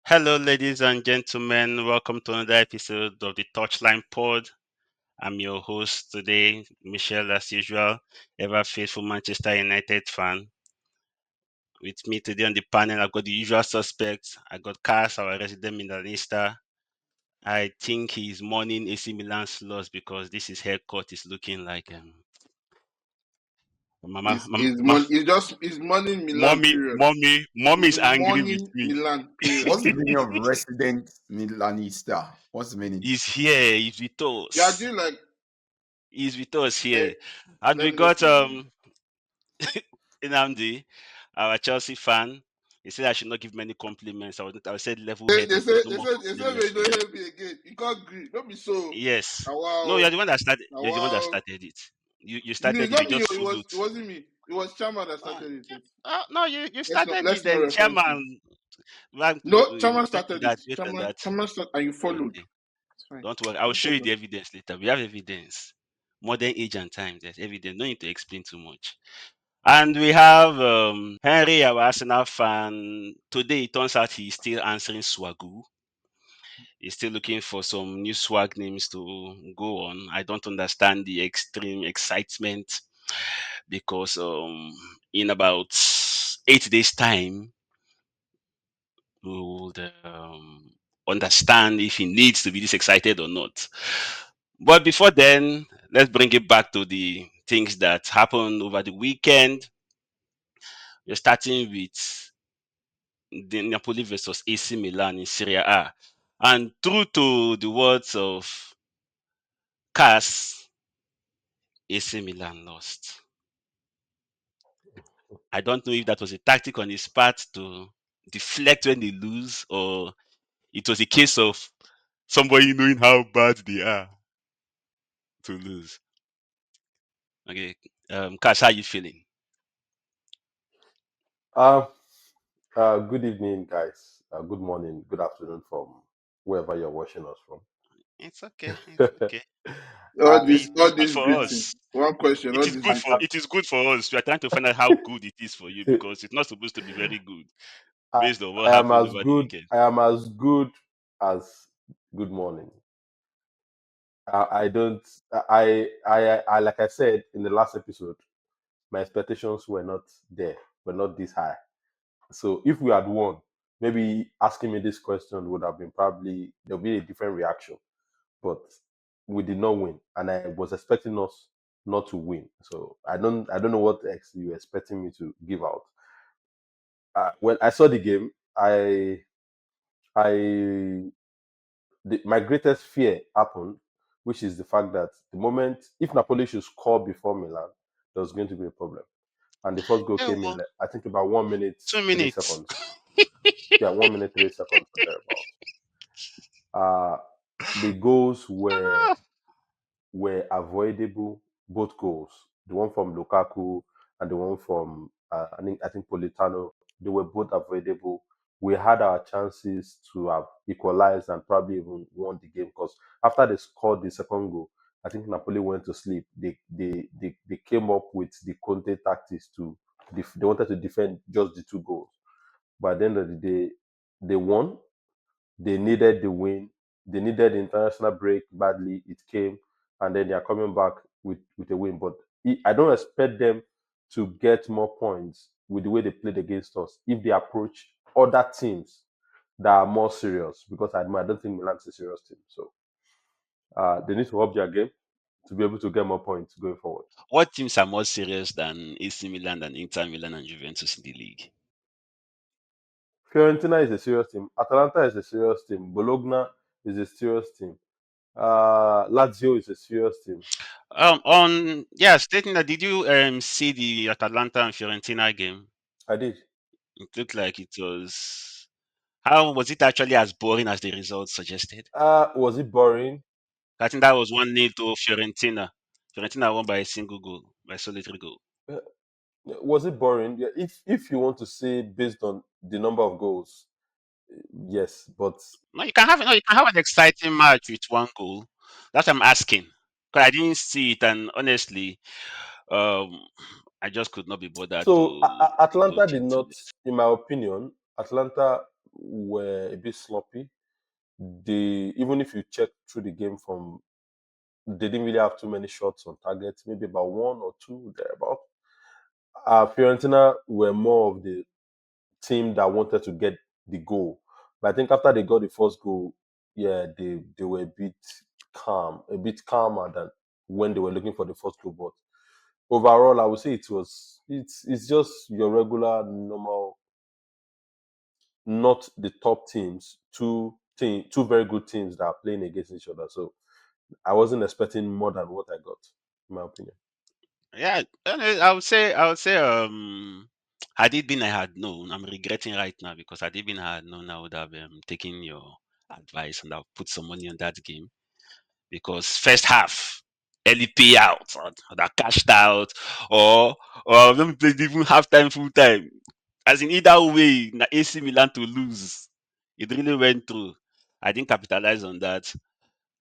Hello, ladies and gentlemen. Welcome to another episode of the Touchline Pod. I'm your host today, Michelle, as usual, ever faithful Manchester United fan. With me today on the panel, I've got the usual suspects. I got Cass, our resident Milanista. I think he's mourning AC Milan's loss because this his haircut is looking like Mama, It's morning Milan period. mommy is It's angry with morning me. Milan period. What's the meaning of resident Milanista? What's the meaning? He's here. He's with Yeah, us. do you like? He's with us Hey, here, and let we me just got leave you. Inamdi, our Chelsea fan. He said I should not give many compliments. I said They level-headed. say There's no they more said they said compliments they for don't him. help me again. You can't agree. Don't be so. Yes. No, Wow. you're the one that started. You're the one that Wow. started it. You No, started it's it. You not me. just It followed. wasn't me. It was Chama that Uh, started it. no, you started it. Let's not Then reference him. chairman. Well, No, Chama wait on started it. that. Wait on that. Chama started and you followed. Okay. It's fine. Don't worry. I'll No show you problem. the evidence later. We have evidence. Modern age and time. There's evidence. No need to explain too much. And we have Henry, our Arsenal fan. Today, it turns out he's still answering Swagu. He's still looking for some new swag names to go on. I don't understand the extreme excitement because in about 8 days' time, we would understand if he needs to be this excited or not. But before then, let's bring it back to the things that happened over the weekend. We're starting with the Napoli versus AC Milan in Serie A. And true to the words of Cass, AC Milan lost. I don't know if that was a tactic on his part to deflect when they lose, or it was a case of somebody knowing how bad they are to lose. Okay, Cass, how you feeling? Uh, good evening, guys. Good morning, good afternoon from wherever you're watching us from. It's okay. It's okay. I, It's All good this for greeting. us. One question. It All is this good for greeting. it is good for us. We are trying to find out how good it is for you because it's not supposed to be very good I, based on what I am happened as over the good. weekend. I am as good as good morning. I don't. Like I said in the last episode, my expectations were not there, were not this high. So if we had won, maybe asking me this question would have been probably there'll be a different reaction. But we did not win, and I was expecting us not to win. So I don't know what else you were expecting me to give out. When I saw the game, I my greatest fear happened, which is the fact that the moment if Napoli should score before Milan, there was going to be a problem. And the first goal Yeah, came in, well, like, I think about 1 minute, 3 2 minutes. seconds. Yeah, 1 minute, 3 seconds, or thereabout. Uh, the goals were avoidable, both goals. The one from Lukaku and the one from I think Politano, they were both avoidable. We had our chances to have equalized and probably even won the game because after they scored the second goal, I think Napoli went to sleep. They came up with the Conte tactics to they wanted to defend just the two goals. But at the end of the day, they won. They needed the win. They needed the international break badly. It came, and then they are coming back with a win. But I don't expect them to get more points with the way they played against us if they approach other teams that are more serious. Because I don't think Milan's a serious team. So they need to up their game to be able to get more points going forward. What teams are more serious than AC Milan and Inter Milan and Juventus in the league? Fiorentina is a serious team. Atalanta is a serious team. Bologna is a serious team. Lazio is a serious team. Stating that, did you see the Atalanta and Fiorentina game? I did. It looked like it was. How was it actually as boring as the results suggested? Was it boring? I think that was 1-0 to Fiorentina. Fiorentina won by a single goal, by solitary goal. Uh, Was it boring? Yeah, if you want to say based on the number of goals, yes, but You can have an exciting match with one goal. That's what I'm asking. Because I didn't see it, and honestly, um, I just could not be bothered so to Atlanta watch did it. not, in my opinion, Atlanta. were a bit sloppy. Even if you check through the game from, they didn't really have too many shots on target, maybe about one or two thereabout. Fiorentina were more of the team that wanted to get the goal. But I think after they got the first goal, yeah, they were a bit calmer than when they were looking for the first goal. But overall, I would say it's just your regular normal, not the top teams, two very good teams that are playing against each other. So I wasn't expecting more than what I got, in my opinion. Yeah, I would say, had it been I had known, I'm regretting right now because had it been I had known, I would have taken your advice and I've put some money on that game because first half, early payout, or that cashed out, or let me play even halftime, full time. As in either way, AC Milan to lose, it really went through. I didn't capitalize on that.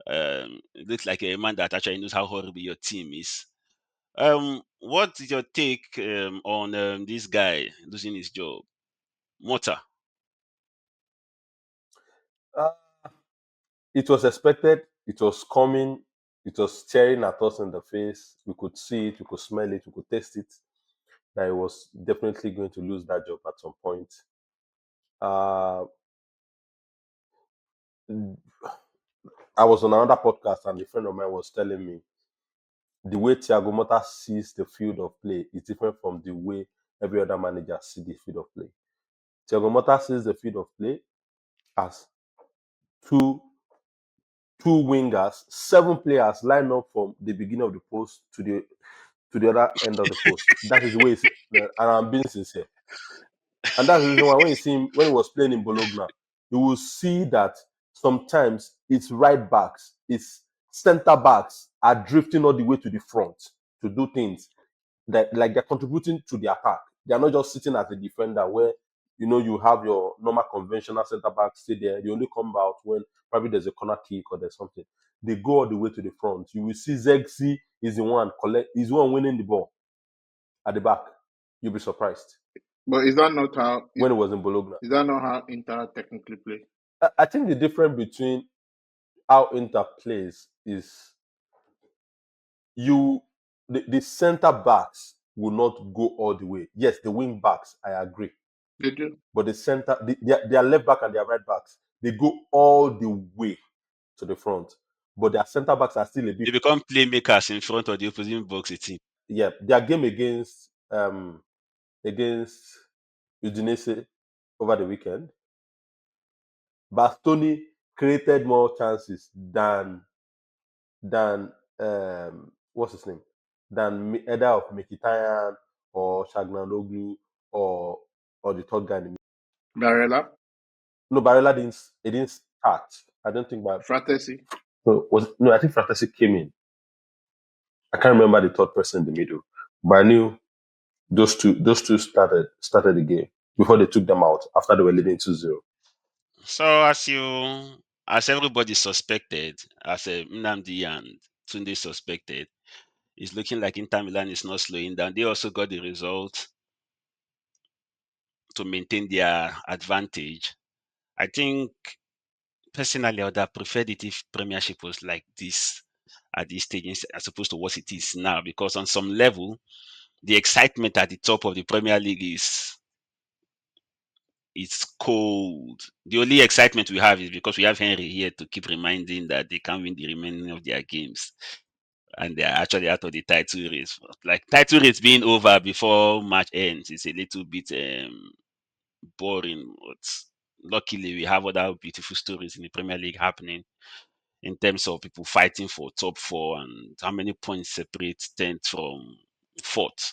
It looks like a man that actually knows how horrible your team is. What is your take on this guy losing his job, Motta? Uh, it was expected. It was coming. It was staring at us in the face. We could see it. We could smell it. We could taste it. That he was definitely going to lose that job at some point. Uh, I was on another podcast and a friend of mine was telling me the way Thiago Motta sees the field of play is different from the way every other manager sees the field of play. Thiago Motta sees the field of play as two wingers, 7 players line up from the beginning of the post to the other end of the post. That is the way it's, and I'm being sincere. And that's the reason why when you see him when he was playing in Bologna, you will see that sometimes it's right backs, it's center backs are drifting all the way to the front to do things that like they're contributing to the attack. They're not just sitting as a defender where you have your normal conventional center back stay there. They only come out when probably there's a corner kick or there's something. They go all the way to the front. You will see Zegzi is the one winning the ball at the back. You'll be surprised. But is that not how when it was in Bologna? Is that not how Inter technically play? I think the difference between how Inter plays is the center backs will not go all the way. Yes, the wing backs, I agree. They do. But the center, their left back and their right backs, they go all the way to the front. But their center backs are still a bit. They become playmakers in front of the opposing box team. Yeah, their game against Udinese over the weekend, Bastoni created more chances than what's his name? Than either of Mkhitaryan or Shagnanoglu or the third guy in the middle. Barella, No, Barella didn't start. I don't think Fratesi. I think Fratesi came in. I can't remember the third person in the middle, but I knew those two started the game before they took them out after they were leading 2-0. So as everybody suspected, as Nnamdi and Tunde suspected, it's looking like Inter Milan is not slowing down. They also got the result to maintain their advantage. I think personally I would have preferred it if Premiership was like this at this stage as opposed to what it is now, because on some level, the excitement at the top of the Premier League is it's cold. The only excitement we have is because we have Henry here to keep reminding that they can win the remaining of their games. And they are actually out of the title race. Like title race being over before March ends is a little bit boring. But luckily, we have other beautiful stories in the Premier League happening in terms of people fighting for top four and how many points separate 10th from 4th.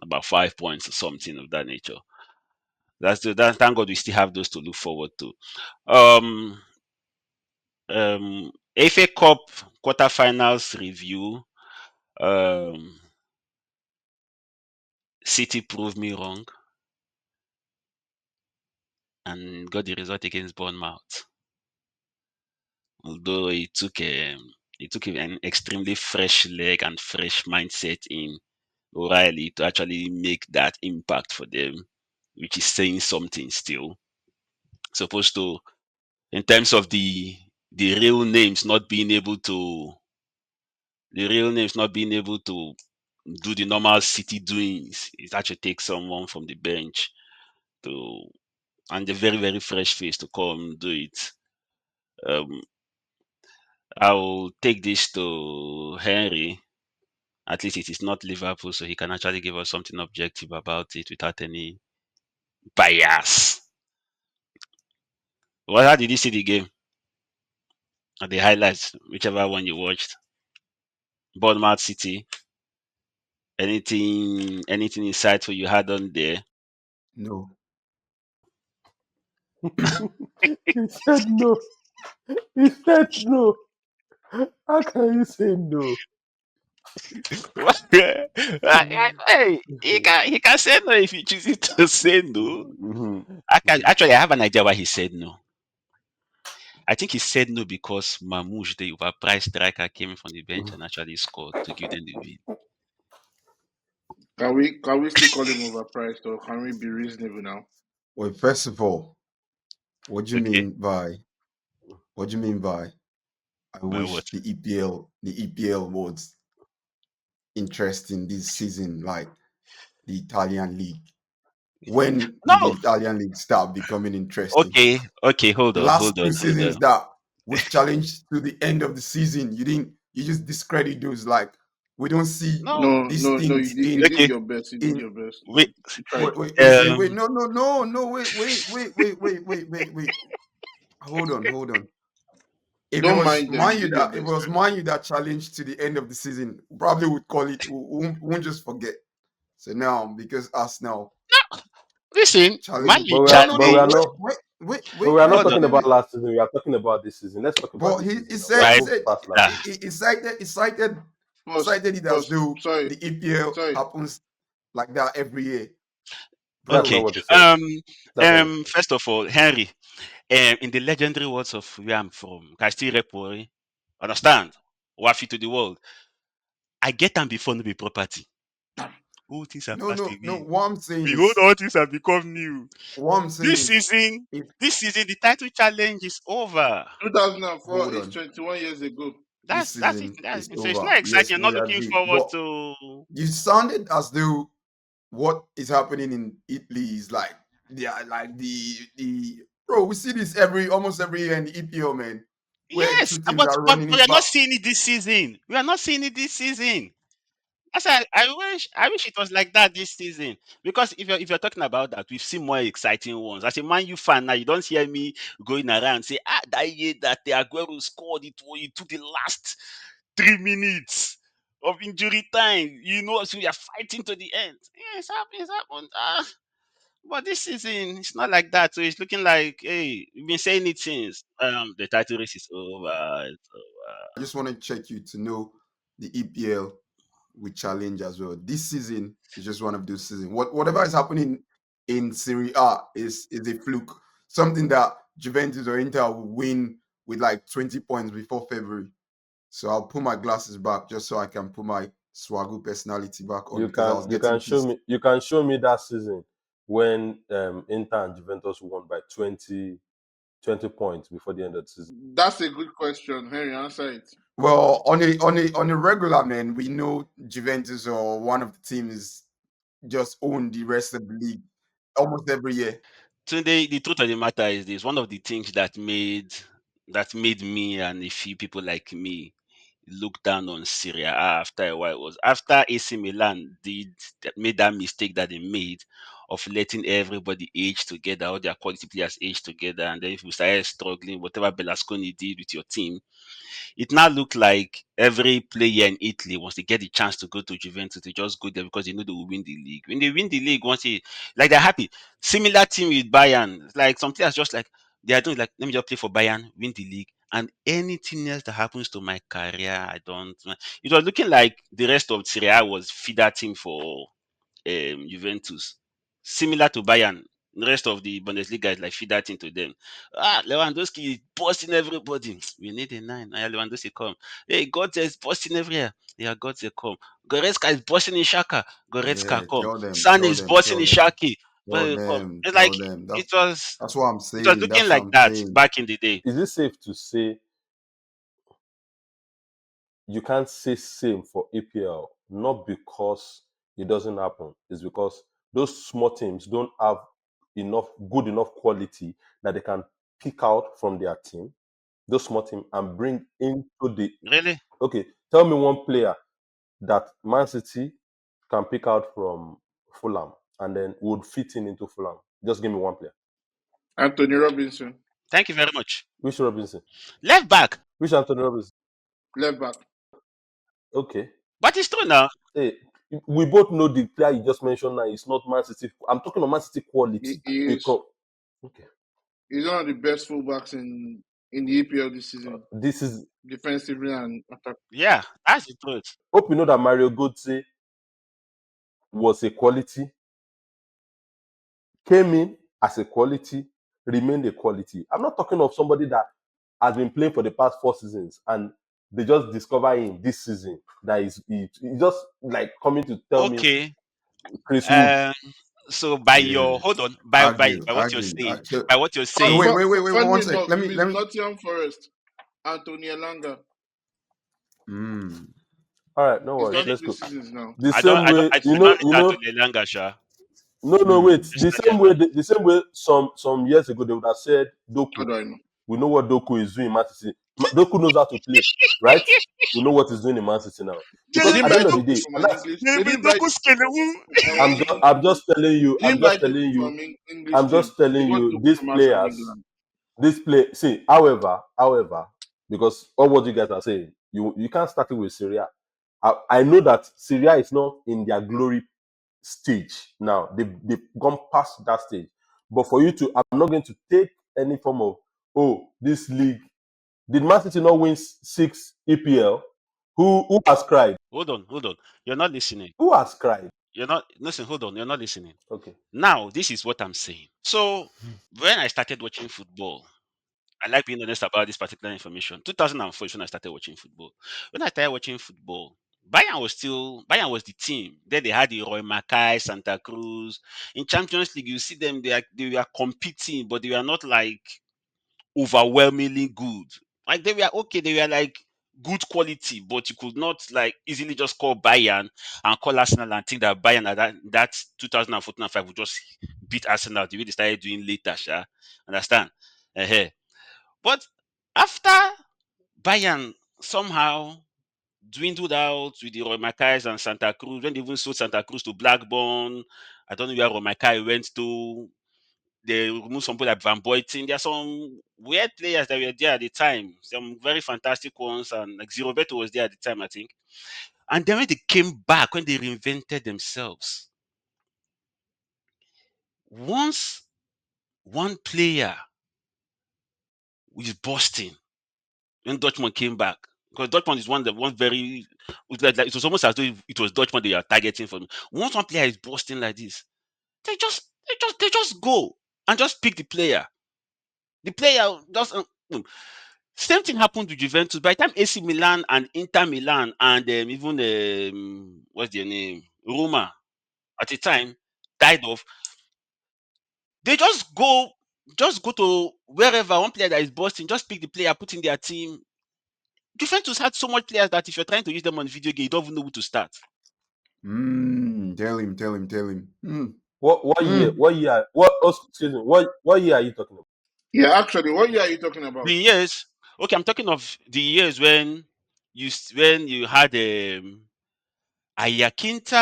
About 5 points or something of that nature. Thank God we still have those to look forward to. FA Cup quarterfinals review. City proved me wrong and got the result against Bournemouth. Although it took an extremely fresh leg and fresh mindset in O'Reilly to actually make that impact for them, which is saying something still. Supposed to, in terms of the real names not being able to, do the normal City doings. It actually takes someone from the bench to, and a very very fresh face to come do it. Um, I'll take this to Henry. At least it is not Liverpool, so he can actually give us something objective about it without any bias. Well, how did you see the game? Or the highlights, whichever one you watched. Bournemouth City. Anything insightful you had on there? No. He said no. He said no. How can you say no? Hey, he can say no if he chooses to say no. I have an idea why he said no. I think he said no because Mamouche, the overpriced striker, came from the bench and actually scored to give them the win. Can we still call him overpriced, or can we be reasonable now? Well, first of all, what do you Okay, mean by I my wish what? the EPL was interesting this season like the Italian league. When did the No. Italian league start becoming interesting? Okay. Hold The on, last hold on, two hold seasons on. that was challenged to the end of the season, you just discredit those. Like we don't see No. No, these no, no. things You did Okay. your best. You did in your best. Wait. You tried. wait, Um. no, wait. Hold on. Don't mind them. You did your If it best. was Man U that challenged to the end of the season, probably would call it. We won't just forget. So now, because us now Listen, man, challenge. you No, no, But no. we are challenge. not. But we are not Hold on. talking about last season. We are talking about this season. Let's talk But about this he season now. We said have he Right. moved said past last Ah, season. he First, cited it as first. though Sorry, the EPL sorry. happens like that every year, That's bro. not okay. what they said. That's not what they said. First of all, Henry. In the legendary words of where I'm from, Castile Repori, understand? Wafi to the world. I get them before no be property. All things have No, passed no, no. away. What I'm saying Behold, is, all things have become new. what I'm saying This is, season, if the title challenge is over. 2004 hold is on, 21 years ago. this That's it. season is So it's not over. exciting. Yes, You're not we looking agree. forward But to. you sounded as though what is happening in Italy is like the bro. We see this almost every year in the EPL, man, where Yes, two teams but are but, running but we it are not back. seeing it this season. We are not seeing it this season. I wish it was like that this season. Because if you're talking about that, we've seen more exciting ones. As a Man U fan now, you don't hear me going around say, that year that the Aguero scored it took the last 3 minutes of injury time. So we are fighting to the end. Yeah, it's happened. But this season it's not like that. So it's looking like, hey, we've been saying it since the title race is over. It's over. I just want to check you to know the EPL with challenge as well. This season is just one of those seasons. Whatever is happening in Serie A is a fluke. Something that Juventus or Inter will win with like 20 points before February. So I'll put my glasses back just so I can put my swaggle personality back on You because I was can getting pissed. show me that season when Inter and Juventus won by 20 points before the end of the season. That's a good question. Henry, answer it. Well, on a regular, man, we know Juventus or one of the teams just own the rest of the league almost every year. So the truth of the matter is this: one of the things that made me and a few people like me look down on Syria after a while was after AC Milan made that mistake that they made of letting everybody age together, all their quality players age together, and then if you started struggling, whatever Berlusconi did with your team, it now looked like every player in Italy, once they get the chance to go to Juventus, they just go there because they know they will win the league. When they win the league, like they're happy. Similar team with Bayern, like some players just like they are doing like, let me just play for Bayern, win the league, and anything else that happens to my career, I don't. It was looking like the rest of Serie A was feeder team for Juventus, similar to Bayern. The rest of the Bundesliga is like feed that into them. Lewandowski is busting everybody. We need a nine. Lewandowski come. Hey, Götze is busting everywhere. Yeah, Götze come. Goretzka is busting in Shaka. Goretzka Yeah, come. tell them, San tell is them, busting tell in them. Shaki. It's like Tell them. it was That's what I'm it was saying. looking That's what like I'm that saying. back in the day. Is it safe to say you can't say same for APL? Not because it doesn't happen. It's because those small teams don't have good enough quality that they can pick out from their team, those small team, and bring into the. Really? Okay, tell me one player that Man City can pick out from Fulham and then would fit into Fulham. Just give me one player. Anthony Robinson, Thank you very much. Which Robinson? Left back. Which Anthony Robinson? left back. Okay. But it's true now. Hey, we both know the player you just mentioned now is not Man City. I'm talking about Man City quality. He is. Okay. He's one of the best fullbacks in the EPL this season, This is. defensively and attack. Yeah, that's the truth. Hope you know that Mario Götze was a quality, came in as a quality, remained a quality. I'm not talking of somebody that has been playing for the past 4 seasons and they just discover him this season. That is, he just like coming to tell me Okay. Chris Wood. So by Yeah. your hold on, by what you're Argue. saying, by what you're No, saying, wait, Funny 1 sec. enough, Let if me it's Nottingham Forest, Anthony Elanga. Mm. All right, no He's worries. done really? Let's 3 go. seasons now. The I don't same I don't way, I did not meet Anthony Elanga, Sha. No, wait. Mm. The same way, the same way. Some years ago, they would have said How Doku. do I know? We know what Doku is doing in Man City. Doku knows how to play, right? We know what he's doing in Man City now. They Because didn't at the buy end of the Doku day, from and an that's English. They didn't buy. I'm just telling you. They didn't buy Doku from English I'm team. just telling They bought you. Doku These from outside players, England. See, however, because all what you guys are saying, you can't start it with Syria. I know that Syria is not in their glory stage now. They've gone past that stage. But for you to, I'm not going to take any form of, this league. Did Man City not win 6 EPL? Who has cried? Hold on. You're not listening. Who has cried? You're not listen, hold on, you're not listening. Okay. Now, this is what I'm saying. So when I started watching football, I like being honest about this particular information. 2004 is when I started watching football. When I started watching football, Bayern was the team. Then they had the Roy Mackay, Santa Cruz. In Champions League, you see them, they were competing, but they were not like overwhelmingly good. Like they were okay, they were like good quality, but you could not like easily just call Bayern and call Arsenal and think that Bayern at that 2014 and 5 would just beat Arsenal the way they started doing later. Sha. Understand? uh But after Bayern somehow dwindled out with the Roy Mackays and Santa Cruz, when they even sold Santa Cruz to Blackburn, I don't know where Roy Mackay went to. They removed some people like Van Boyten. There are some weird players that were there at the time, some very fantastic ones, and like Ziroberto was there at the time, I think. And then when they came back, when they reinvented themselves, once one player is busting, when Dortmund came back, because Dortmund is one very, it was almost as though it was Dortmund they are targeting for me. Once one player is busting like this, they just go and just pick the player. The player just same thing happened with Juventus. By the time AC Milan and Inter Milan and even what's their name, Roma, at the time died off, they just go to wherever one player that is busting, just pick the player, put in their team. Juventus had so much players that if you're trying to use them on video game, you don't even know who to start. Tell him. What year? Excuse me. What year are you talking about? Yeah, actually, what year are you talking about? The years, okay, I'm talking of the years when you had Ayakinta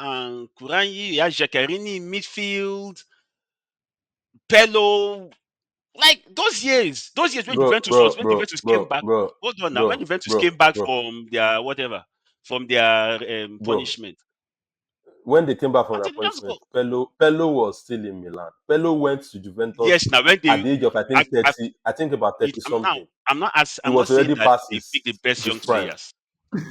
and Kuranyi, you had Jacquerini in midfield, Pello, like those years when Juventus came back. Hold on now, when Juventus came back from their whatever, from their bro. punishment, When they came back from their until they just punishment, go. Pello was still in Milan. Pello went to Juventus Yes, now when at they, the age of I think 30. I think about 30 something. He I'm not was saying already that past they pick the best his young prime. players.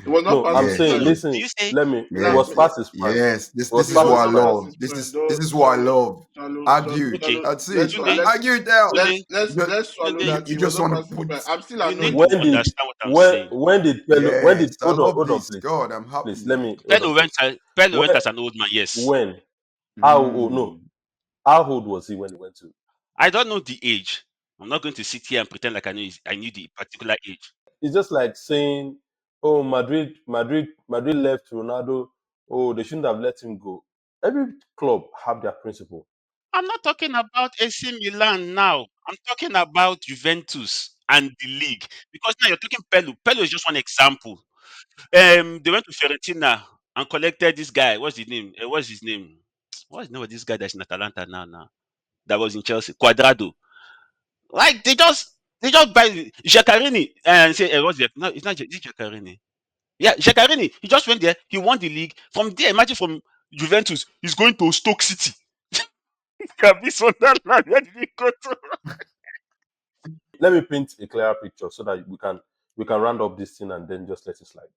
It was not No, past I'm his Yes. saying, So prime. do listen, you say let me. It Milan, was past his prime. Yes. This It was is past what I his prime. love. This is what I love. Argue. okay? That's it. Let's Tunde, Argue it down. Tunde, let's swallow Tunde, that You he was just not want past to his prime. put. I'm still you need annoyed to though. understand what I'm saying. When did Pello? Yes, I Hold love on, this. please. God, I'm Please happy. let me hold on, please. Pello When went as an old man, yes. when how? Oh no, Mm. How old was he when he went to? I don't know the age. I'm not going to sit here and pretend like I knew the particular age. It's just like saying, "Oh, Madrid left Ronaldo. Oh, they shouldn't have let him go." Every club have their principle. I'm not talking about AC Milan now. I'm talking about Juventus and the league because now you're talking Pelu. Pelu is just one example. They went to Fiorentina and collected this guy. What's his name? What's his name? What's the name of this guy that's in Atalanta now? Now that was in Chelsea, Quadrado. Like they just buy Jaccarini and say, what's it? No, it's not. It's Jaccarini. Yeah, Jaccarini. He just went there. He won the league. From there, imagine from Juventus, he's going to Stoke City. Kabi Sunderland. Where did he go to? Let me paint a clearer picture so that we can round up this thing and then just let it slide.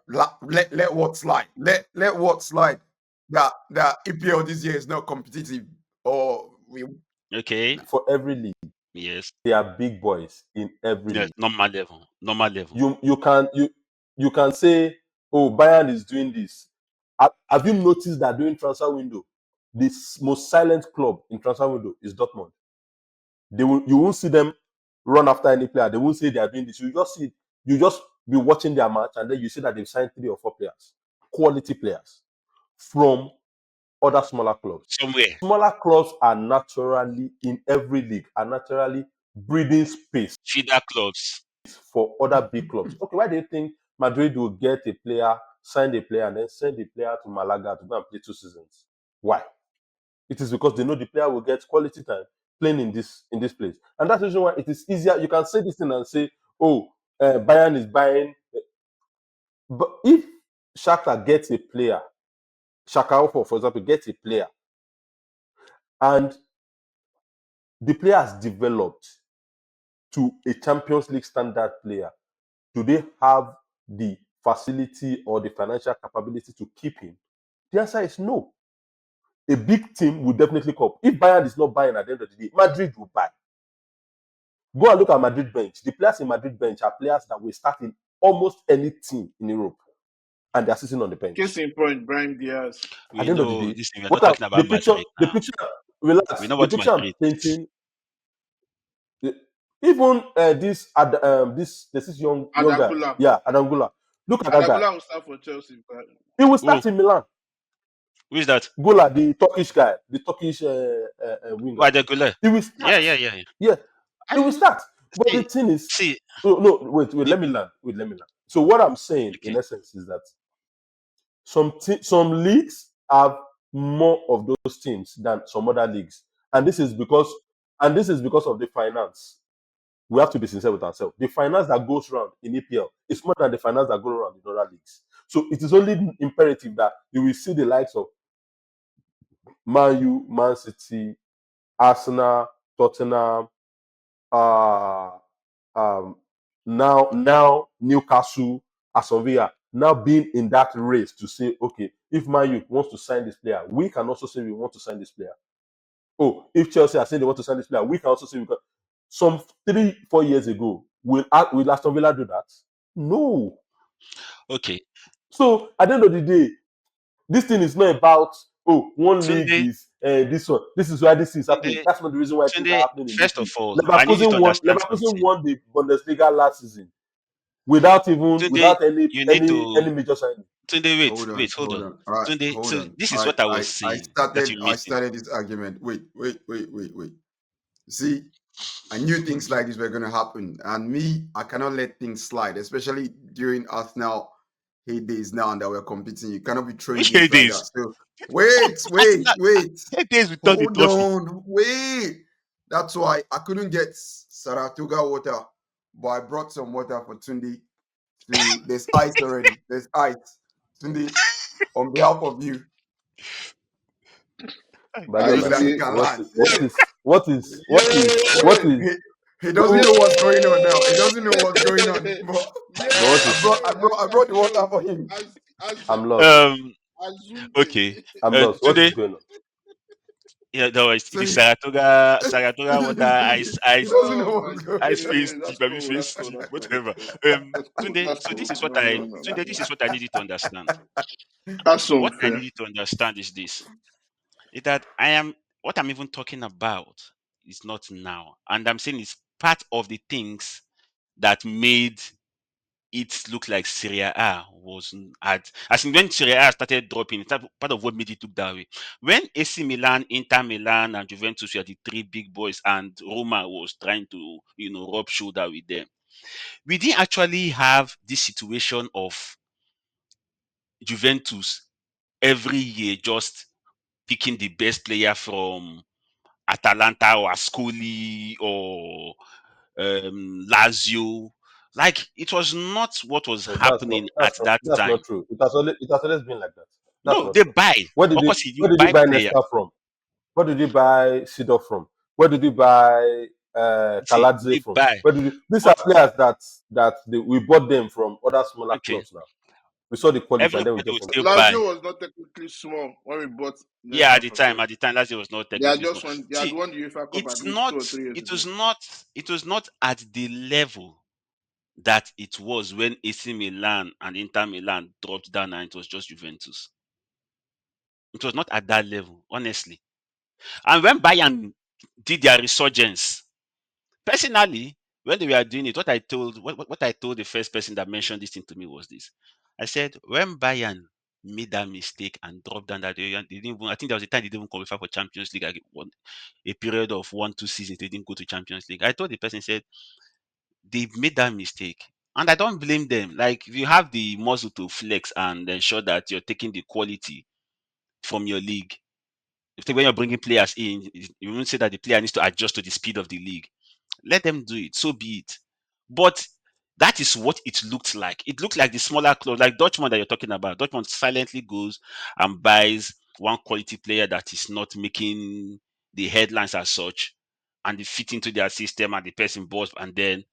Let what slide. Let what slide. That EPL this year is not competitive, or we Okay. For every league, Yes. there are big boys in every Yes. league. Normal level. Normal level. You can say, "Oh, Bayern is doing this." Have you noticed that during transfer window, the most silent club in transfer window is Dortmund? You won't see them run after any player. They won't say they are doing this. You just be watching their match, and then you see that they've signed 3 or 4 players, quality players from other smaller clubs. Somewhere. Smaller clubs are naturally in every league are naturally breeding space Feeder clubs. for other big clubs. Okay, why do you think Madrid will get a player, sign a player, and then send the player to Malaga to go and play 2 seasons? Why? It is because they know the player will get quality time playing in this place, and that's the reason why it is easier. You can say this thing and say, "Oh, Bayern is buying," but if Shakhtar gets a player, Shakhtar, for example, gets a player, and the player has developed to a Champions League standard player, do they have the facility or the financial capability to keep him? The answer is no. A big team will definitely come. If Bayern is not buying at the end of the day, Madrid will buy. Go and look at Madrid bench. The players in Madrid bench are players that will start in almost any team in Europe, and they are sitting on the bench. Case in point, Brian Diaz. At We the end of the know day, this thing. We're not what I'm, talking about Madrid the now. picture, relax. We know The what picture I'm Madrid is. painting, even this young guy, Adangula. yeah, Adangula. Look at that guy. Adangula will start for Chelsea. But He will start in Milan. Who is that? Gola, the Turkish guy, the Turkish winger. Why the Gule? He will start. Yeah. Yeah, he will start. But See, the thing is, see, no, wait, the- let me learn. So what I'm saying, in okay. essence, is that some leagues have more of those teams than some other leagues, and this is because of the finance. We have to be sincere with ourselves. The finance that goes around in EPL is more than the finance that goes around in other leagues. So it is only imperative that you will see the likes of Man U, Man City, Arsenal, Tottenham, uh, now Newcastle, Aston Villa, now being in that race to say, okay, if Man U wants to sign this player, we can also say we want to sign this player. Oh, if Chelsea are saying they want to sign this player, we can also say we can. Some 3-4 years ago, will Aston Villa do that? No. Okay. So at the end of the day, this thing is not about one league Tunde, is this one. This is why this is happening. Tunde, That's not the reason why things are Tunde, happening in this first of league. all, I need you to understand Leverkusen something. won the Bundesliga last season without Tunde, any you need to major signing. Tunde, hold on, hold hold on. on. All right, Tunde, hold so on. this is what I was I saying that started you're I missing. started this argument. Wait. See, I knew things like this were gonna happen, and me, I cannot let things slide, especially during Arsenal heydays now that we're competing. You cannot be throwing Which games like days? that. So wait. Days we turn the Hold trophy. on, wait. That's why I couldn't get Saratoga water, but I brought some water for Tunde. There's ice already. There's ice. Tunde, on behalf of you, Balian, so my that he see, friend, can land. what is He doesn't know what's going on now. He doesn't know what's going on. yeah, But what is I brought the water for him. I'm lost. Okay. What is Tunde, going on? yeah, no, So the he, Saratoga water, he ice doesn't Oh know my what's god, going ice on. face that's tea, baby cool, that's face cool, tea, that's cool, whatever. that's Tunde, so cool. this is what I need you to understand. That's What I unfair. need you to understand is this: is that I am what I'm even talking about is not now. And I'm saying it's part of the things that made it look like Serie A was at, as in when Serie A started dropping, it's part of what made it look that way. When AC Milan, Inter Milan, and Juventus were the three big boys, and Roma was trying to, rub shoulder with them, we didn't actually have this situation of Juventus every year just picking the best player from Atalanta or Ascoli or Lazio. Like it was not what was No, that's not happening at that that's time. not true. It has always been like that. That's No, not they true. buy. Where did Of you course, you where did you buy buy players. Nesta from? Where did you buy Sidor from? Where did you buy See, Kaladze they from? buy. Where did you, these are But players we bought them from other smaller okay, clubs now. We saw the quality and then we everybody get will them. still buy. Lazio was not technically small when we bought Yeah, Nesta from them. at the time, Lazio was not They had technically small. just won. They had See, won the UEFA Cup at it's least not. 2 or 3 years It ago. was not. It was not at the level that it was when AC Milan and Inter Milan dropped down and it was just Juventus. It was not at that level, honestly. And when Bayern did their resurgence, personally, when they were doing it, what I told the first person that mentioned this thing to me was this. I said, when Bayern made that mistake and dropped down that area, they didn't even, I think there was a time they didn't even qualify for Champions League. Like a period of 1-2 seasons, they didn't go to Champions League. I told the person, said, they made that mistake. And I don't blame them. Like, if you have the muscle to flex and ensure that you're taking the quality from your league, when you're bringing players in, you won't say that the player needs to adjust to the speed of the league. Let them do it. So be it. But that is what it looked like. It looked like the smaller clubs, like Dortmund that you're talking about. Dortmund silently goes and buys one quality player that is not making the headlines as such, and they fit into their system, and the person balls, and then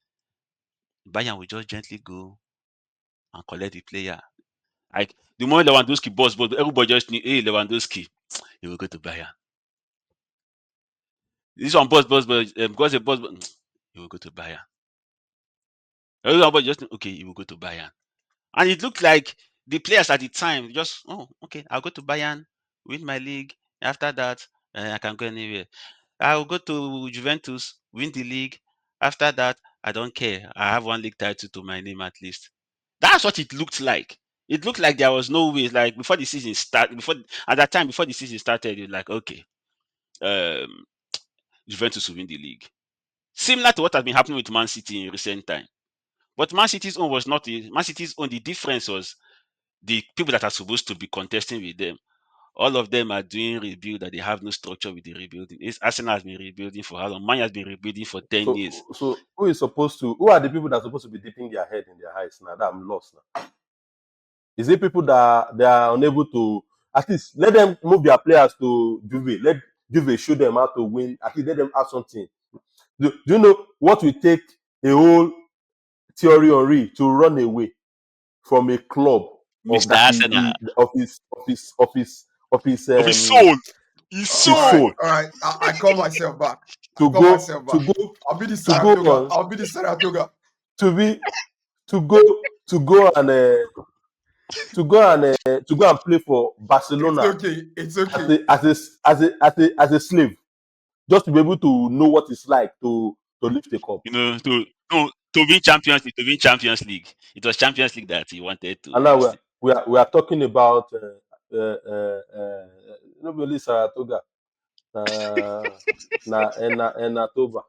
Bayern will just gently go and collect the player. Like the moment Lewandowski balls, everybody just knew, hey, Lewandowski, he will go to Bayern. This one because the boss, he will go to Bayern. Everybody just okay, he will go to Bayern. And it looked like the players at the time just, oh, okay, I'll go to Bayern, win my league. After that, I can go anywhere. I'll go to Juventus, win the league. After that, I don't care. I have one league title to my name at least. That's what it looked like. It looked like there was no way. Like before the season started, before the season started, you're like, okay, um, Juventus will win the league. Similar to what has been happening with Man City in recent time. But Man City's own was not Man City's own. The difference was the people that are supposed to be contesting with them. All of them are doing rebuild that they have no structure with the rebuilding. Arsenal has been rebuilding for how long? Man has been rebuilding for 10 years. So who are the people that are supposed to be dipping their head in their eyes now? That I'm lost now. Is it people that they are unable to at least let them move their players to Juve? Let Juve show them how to win. At least let them have something. Do you know what will take a whole Thierry Henry to run away from a club of Mr. that Arsenal. of his Of his soul. His All his right, soul. soul all right. I call myself back. I to call go myself to back. go I'll be the to go Saratoga. on I'll be the Saratoga. to be to go to go and to go and play for It's Barcelona okay. It's as okay. a slave, just to be able to know what it's like to lift a cup. To win Champions League. It was Champions League that he wanted to And now listen. we are talking about not only Saratoga, na Toba.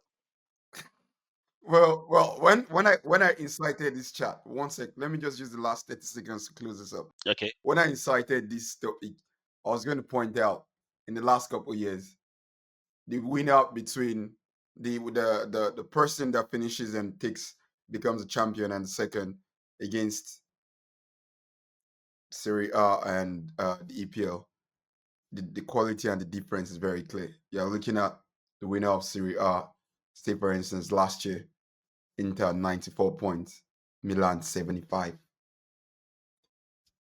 Well. When I incited this chat, one sec. Let me just use the last 30 seconds to close this up. Okay. When I incited this topic, I was going to point out in the last couple of years, the winner between the person that finishes and becomes a champion and second against Serie A and the EPL, the quality and the difference is very clear. You're looking at the winner of Serie A, say for instance, last year, Inter 94 points, Milan 75.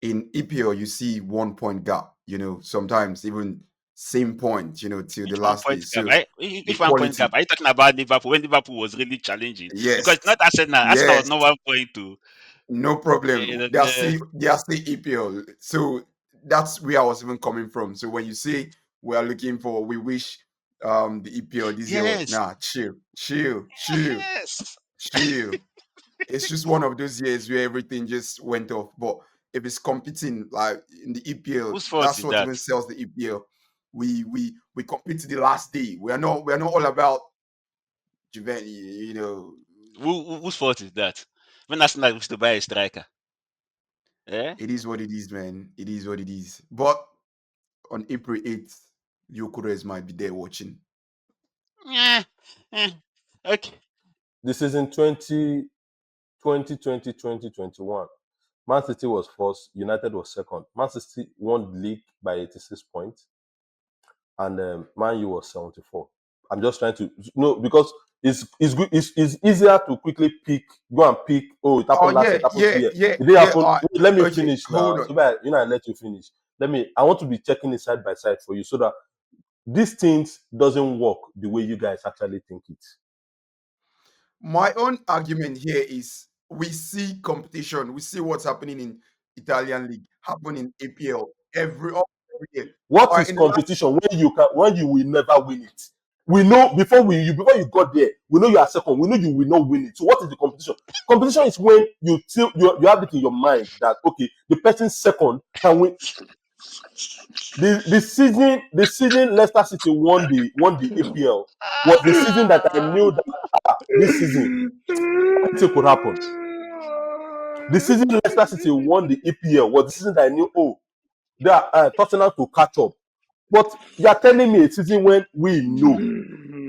In EPL, you see 1 point gap, sometimes even same point, till the Which one last day. point gap? So the Which one point gap? quality, Are you talking about Liverpool when Liverpool was really challenging? Because yes, it's not Arsenal. Arsenal was yes, not 1 point to. no Okay. problem. They are still EPL. So that's where I was even coming from. So when you say we are looking for. We wish the EPL this year was Yes. chill. Yes. It's just one of those years where everything just went off. But if it's competing like in the EPL, Whose fault that's is what that? even sells the EPL. We compete to the last day. We are not all about Juventus, you know. Whose fault is that? When Arsenal used to buy a striker. Eh? It is what it is, man. It is what it is. But on April 8th, Gyökeres might be there watching. Yeah. Okay. The season 2020-2021, Man City was first, United was second. Man City won the league by 86 points, and Man U was 74. I'm just trying to because it's good. It's easier to quickly go and pick. Oh, it happened last year. It happened here. It didn't happen. Wait, let me finish now. So that I let you finish. I want to be checking it side by side for you so that these things doesn't work the way you guys actually think it. My own argument here is we see competition. We see what's happening in Italian league happen in APL every year. What is competition when you will never win it? We know before you got there, we know you are second. We know you will not win it. So what is the competition? Competition is when you have it in your mind that okay, the person second can win. The season Leicester City won the EPL was the season that I knew that this season anything could happen. The season Leicester City won the EPL was the season that I knew they are Tottenham to catch up. But you are telling me a season when we know.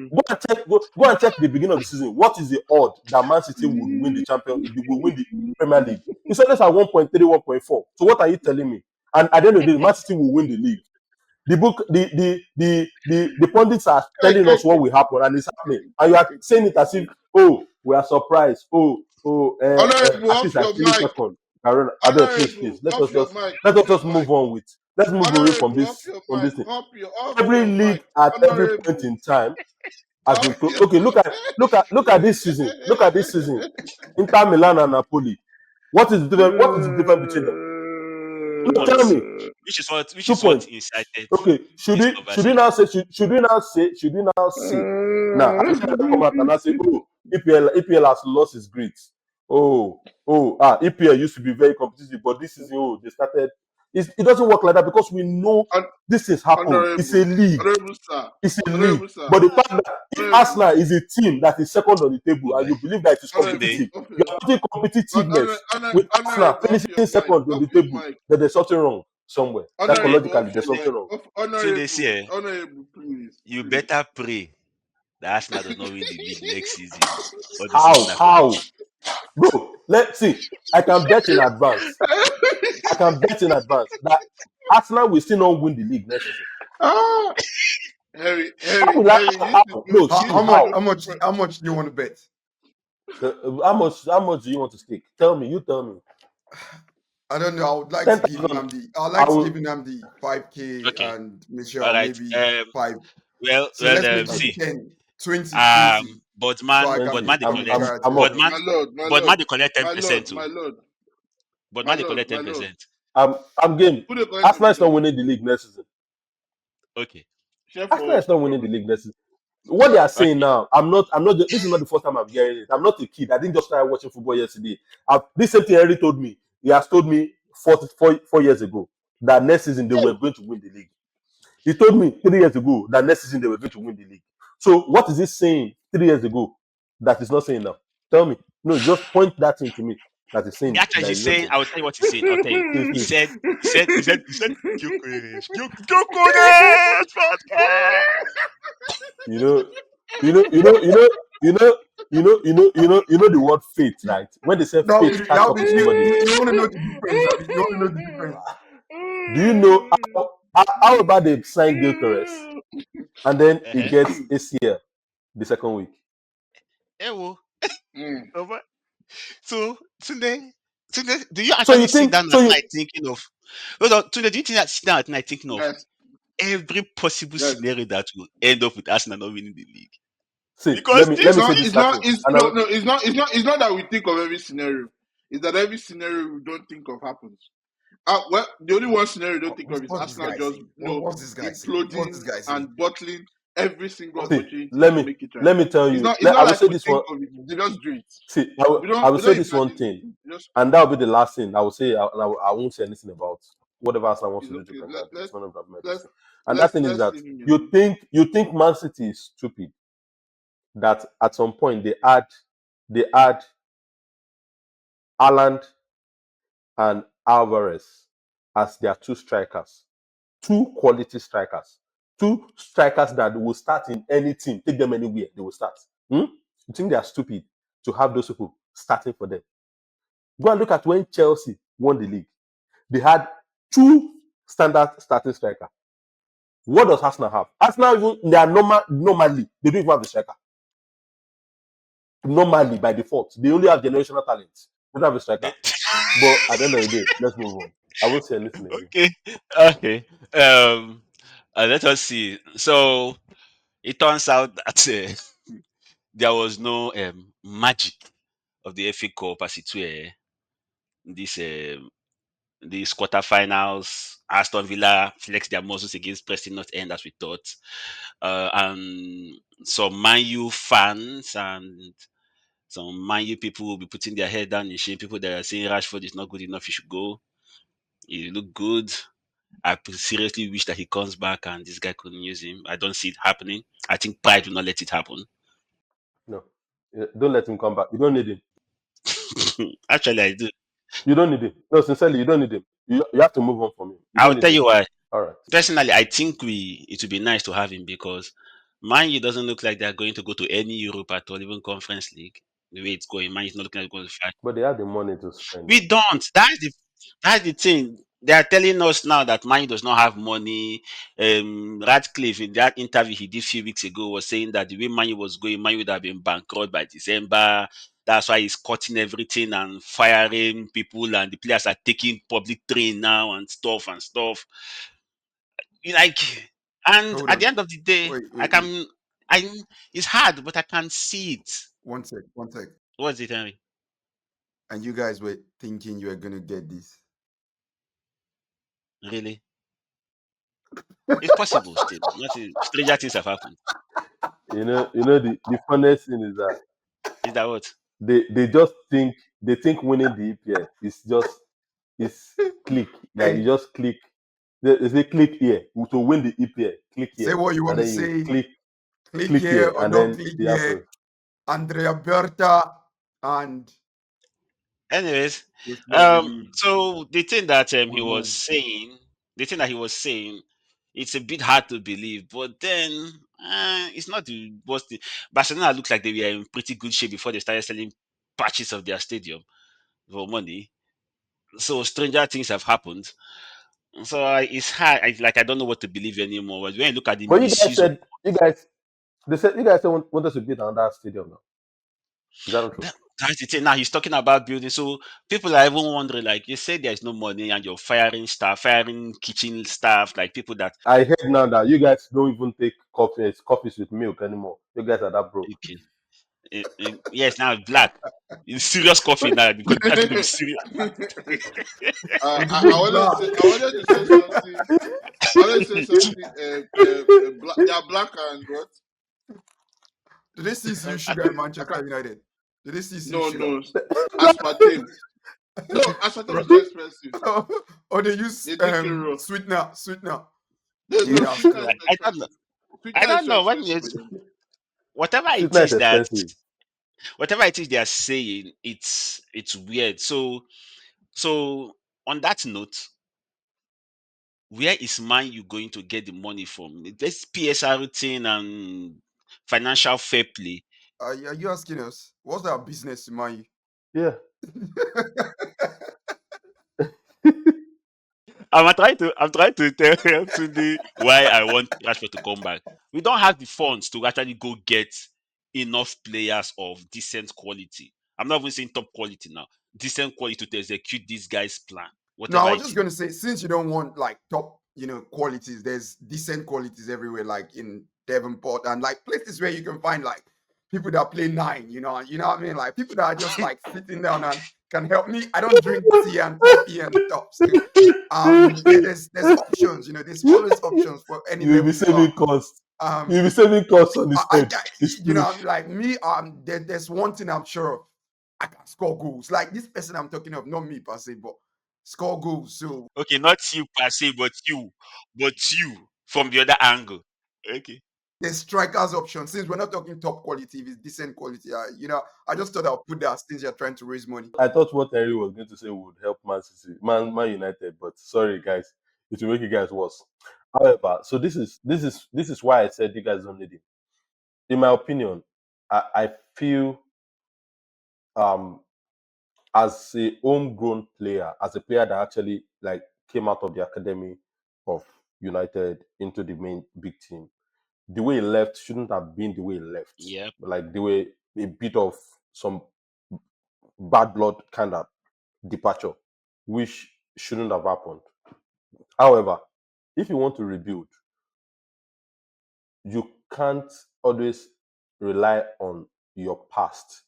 Go and check the beginning of the season. What is the odd that Man City would win the Premier League? It's always at 1.3, 1.4. So what are you telling me? And at the end of the day, Man City will win the league. The pundits are telling us what will happen, and it's happening. And you are saying it as if, we are surprised. At least I finished second. Please. Let us just move on with. Let's move away from this thing. Every league at every point in time has been okay. Look at this season. Look at this season. Inter Milan and Napoli. What is the difference between them? No, tell me. Which is what incited. Okay, should we now say now? I'm going to come out and I say, EPL has lost its grit. EPL used to be very competitive, but this season, they started. It doesn't work like that because we know this is happening. It's a league. It's a league. But the fact that if Arsenal is a team that is second on the table and you believe that it is competitive, you are putting competitiveness with Arsenal finishing second on the table, then there's something wrong somewhere. Psychologically, there's something wrong. So they say, you better pray that Arsenal does not win the league next season. How? Bro, let's see. I can bet in advance that Arsenal will still not win the league next season. How much do you want to bet? How much do you want to stake? Tell me. You tell me. I don't know. I would like to give Namdi. I'd like to give Namdi 5K and Michelle maybe 5. Well, so let's make see. 10, 20. But man, they collect 10% too. But man, they collect 10%. I'm game. Arsenal is not winning the league next season. Okay. Arsenal is not winning the league next season. What they are saying now, I'm not. This is not the first time I'm hearing it. I'm not a kid. I didn't just start watching football yesterday. This same thing Henry told me. He has told me 4 years ago that next season they were going to win the league. He told me 3 years ago that next season they were going to win the league. So what is he saying 3 years ago that he's not saying now? Tell me. No, just point that thing to me. That is saying. Actually, he's saying. I will tell you what he's saying. I'll tell you. He said. Gyökeres podcast. You know the word fate, right? When they say fate catch up with somebody. You want to know the difference. Do you know how about they sign Gyökeres and then he gets ACL the second week? So today, do you actually sit down at night thinking of? Today, do you think that sit down at night thinking of every possible scenario that will end up with Arsenal not winning the league? See, because let me say this. It's not that we think of every scenario. It's that every scenario we don't think of happens. Well, the only one scenario you don't think of is What's this Arsenal guy just saying? What's this guy saying? What's imploding this guy saying? and bottling every single What's, See, opportunity let to me make it right. let me tell It's you. not. It's I not will like say we this think one. of it. They just do it. See, We I don't. will We say don't this one imagine thing, it. Just and that will be the last thing I will say. I won't say anything about whatever Arsenal wants it's to do to okay. Premier League. It's none of that Let's medicine. And that thing is let's that leave him you alone. think Man City is stupid that at some point they add Haaland and Alvarez as their two strikers, two quality strikers, two strikers that will start in any team, take them anywhere, they will start. You think they are stupid to have those people starting for them? Go and look at when Chelsea won the league. They had two standard starting strikers. What does Arsenal have? Arsenal, even they are normally they don't even have a striker. Normally, by default, they only have generational talent. They don't have a striker. But at the end of the day, let's move on. I won't say anything again. Okay. Okay. Let us see. So it turns out that there was no magic of the FA Cup as it were. This these quarterfinals, Aston Villa flexed their muscles against Preston North End as we thought. And some Man U fans and some Man U people will be putting their head down in shame. People that are saying Rashford is not good enough, he should go. He look good. I seriously wish that he comes back and this guy couldn't use him. I don't see it happening. I think pride will not let it happen. No, don't let him come back. You don't need him. Actually, I do. You don't need him. No, sincerely, you don't need him. You have to move on from him. You don't I'll need tell him. you why. All right. Personally, I think it would be nice to have him because Man U doesn't look like they're going to go to any Europe at all, even Conference League. The way it's going, Man U is not looking like going to fight. But they have the money to spend now. We don't. That's the thing. They are telling us now that Man U does not have money. Radcliffe in that interview he did a few weeks ago was saying that the way Man U was going, Man U would have been bankrupt by December. That's why he's cutting everything and firing people, and the players are taking public train now and stuff and stuff. Like, and hold at the on. end of the day, Wait. I it's hard, but I can see it. One sec. What's it, Henry? And you guys were thinking you were gonna get this. Really? It's possible still. Nothing stranger things have happened. The funniest thing is that Is that what? they just think winning the EPL is click. Like you Hey, just click. They say click here to win the EPL. Click say here, what you want and to then you say. Click click here here, or and don't then click it here. happens. Andrea Berta and Anyways, this what we need. so the thing that We move. the thing that he was saying, it's a bit hard to believe, but then it's not the worst thing. Barcelona looked like they were in pretty good shape before they started selling patches of their stadium for money. So stranger things have happened. So it's hard. I don't know what to believe anymore. But when you look at the But you guys misuse of said you guys said want us to build another stadium now. Is that not true? that's the thing. Now he's talking about building. So people are even wondering, like you said, there's no money and you're firing staff, firing kitchen staff, like people that I heard now that you guys don't even take coffees with milk anymore. You guys are that broke. okay. Yes, now it's black. It's serious coffee now because that's going to be serious. It's I big wanted to black. say. I wanted to say something. I wanted to say something. They are black and what? Did they see I, Siri I Sugar in can't. I Manchester can't. United? Did they see Siri No, Sugar? no. Aspartame. No, aspartame is too expensive. Or they use They drink it raw. sweetener. No, no, Yeah, sweetener is still. too I don't know. expensive. I Sweetener is don't too know what expensive for is them. whatever it Sweetener is is that expensive. whatever it is they are saying, it's weird. So on that note, where is Man U going to get the money from? This PSR thing and financial fair play. Are you asking us? What's our business, man? Yeah. I'm trying to tell Tunde why I want Rashford to come back. We don't have the funds to actually go get enough players of decent quality. I'm not even saying top quality now. Decent quality to execute this guy's plan, No, I whatever was it just is. gonna say, since you don't want like top, qualities, there's decent qualities everywhere, like in Devonport and like places where you can find like people that play nine, you know what I mean? Like people that are just like sitting down and can help me. I don't drink tea and coffee and stuff. So yeah, there's options. There's always options for any You will be level you are. saving costs. You will Um, be saving costs on his I head. His spirit. I'm like me. There's one thing I'm sure of. I can score goals. Like this person I'm talking of, not me per se, but score goals. So Okay, not you per se, but you from the other angle. Okay. there's strikers option. Since we're not talking top quality, if it's decent quality, I just thought I'll put that since you're trying to raise money. I thought what Henry was going to say would help Man United, but sorry guys, it will make you guys worse. However, so this is why I said you guys don't need him. In my opinion, I feel as a homegrown player, as a player that actually like came out of the academy of United into the main big team, the way he left shouldn't have been the way he left. Yep. Like the way a bit of some bad blood kind of departure, which shouldn't have happened. However, if you want to rebuild, you can't always rely on your past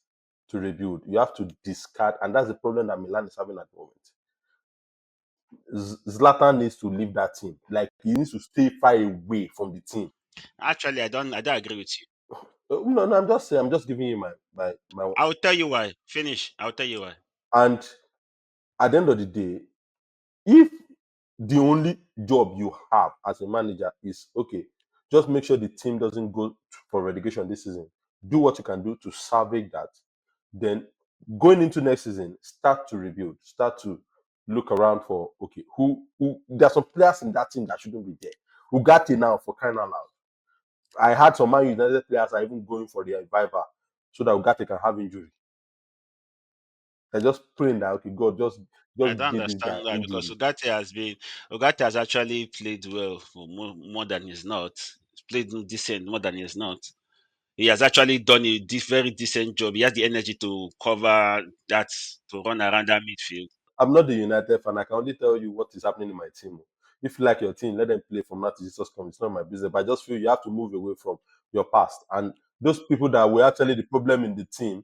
to rebuild. You have to discard, and that's the problem that Milan is having at the moment. Zlatan needs to leave that team. Like he needs to stay far away from the team. Actually, I don't agree with you. No, I'm just saying. I'm just giving you my. I'll tell you why. Finish. I'll tell you why. And at the end of the day, if the only job you have as a manager is okay, just make sure the team doesn't go for relegation this season. Do what you can do to salvage that. Then going into next season, start to rebuild. Start to look around for okay, who there are some players in that team that shouldn't be there. Ugarte now for crying out loud. I had some Man United players are even going for the revival so that Ugarte can have injury. They're just praying that okay, God just I don't give this guy understand that because injury. Ugarte has actually played well for more than he's not. He's played decent more than he's not. He has actually done a very decent job. He has the energy to cover that, to run around that midfield. I'm not the United fan. I can only tell you what is happening in my team. If you like your team, let them play from now to Jesus comes. It's not my business. But I just feel you have to move away from your past. And those people that were actually the problem in the team,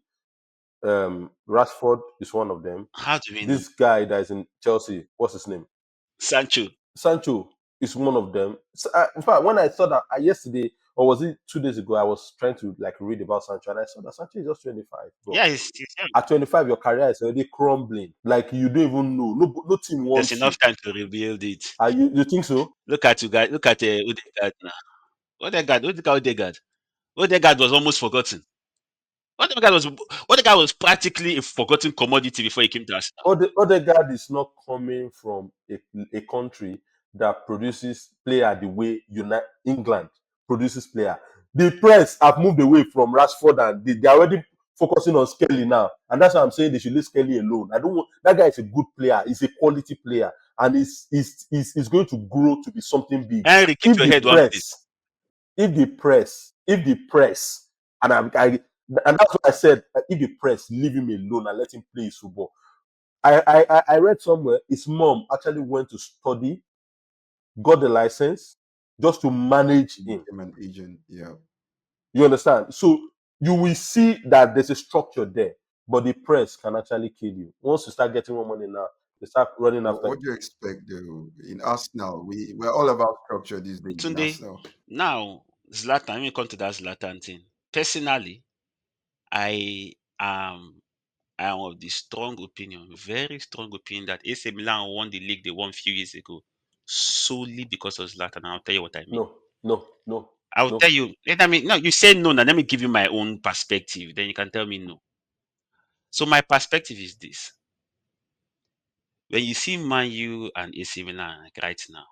Rashford is one of them. How do we know? This guy that is in Chelsea, what's his name? Sancho. Sancho is one of them. So, in fact, when I saw that yesterday, or was it 2 days ago, I was trying to like read about Sancho, and I saw that Sancho is just 25. Bro. Yeah, he's young. At 25, your career is already crumbling. Like you don't even know. No team wants There's enough time to rebuild it. you think so? Look at you guys. Look at Odegaard now. Odegaard was almost forgotten. Odegaard was practically a forgotten commodity before he came to us. Odegaard is not coming from a country that produces player the way England produces player. The press have moved away from Rashford and they're already focusing on Skelly now. And that's why I'm saying they should leave Skelly alone. I don't want that guy is a good player, he's a quality player, and he's going to grow to be something big. Henry, keep your head one place. If the press, and and that's what I said, if the press, leave him alone and let him play his football. I read somewhere his mom actually went to study, got the license just to manage him. I'm an agent, yeah. You understand? So you will see that there's a structure there, but the press can actually kill you. Once you start getting more money now, they start running after What do you expect though? In Arsenal, we're all about structure these days. In Tunde, Arsenal. now Zlatan, let me come to that Zlatan thing. Personally, I am of the strong opinion, very strong opinion, that AC Milan won the league they won a few years ago solely because of Zlatan. I'll tell you what I mean. No. I'll tell you. No, you say no. Now let me give you my own perspective. Then you can tell me no. So my perspective is this: when you see Man U and AC Milan like right now,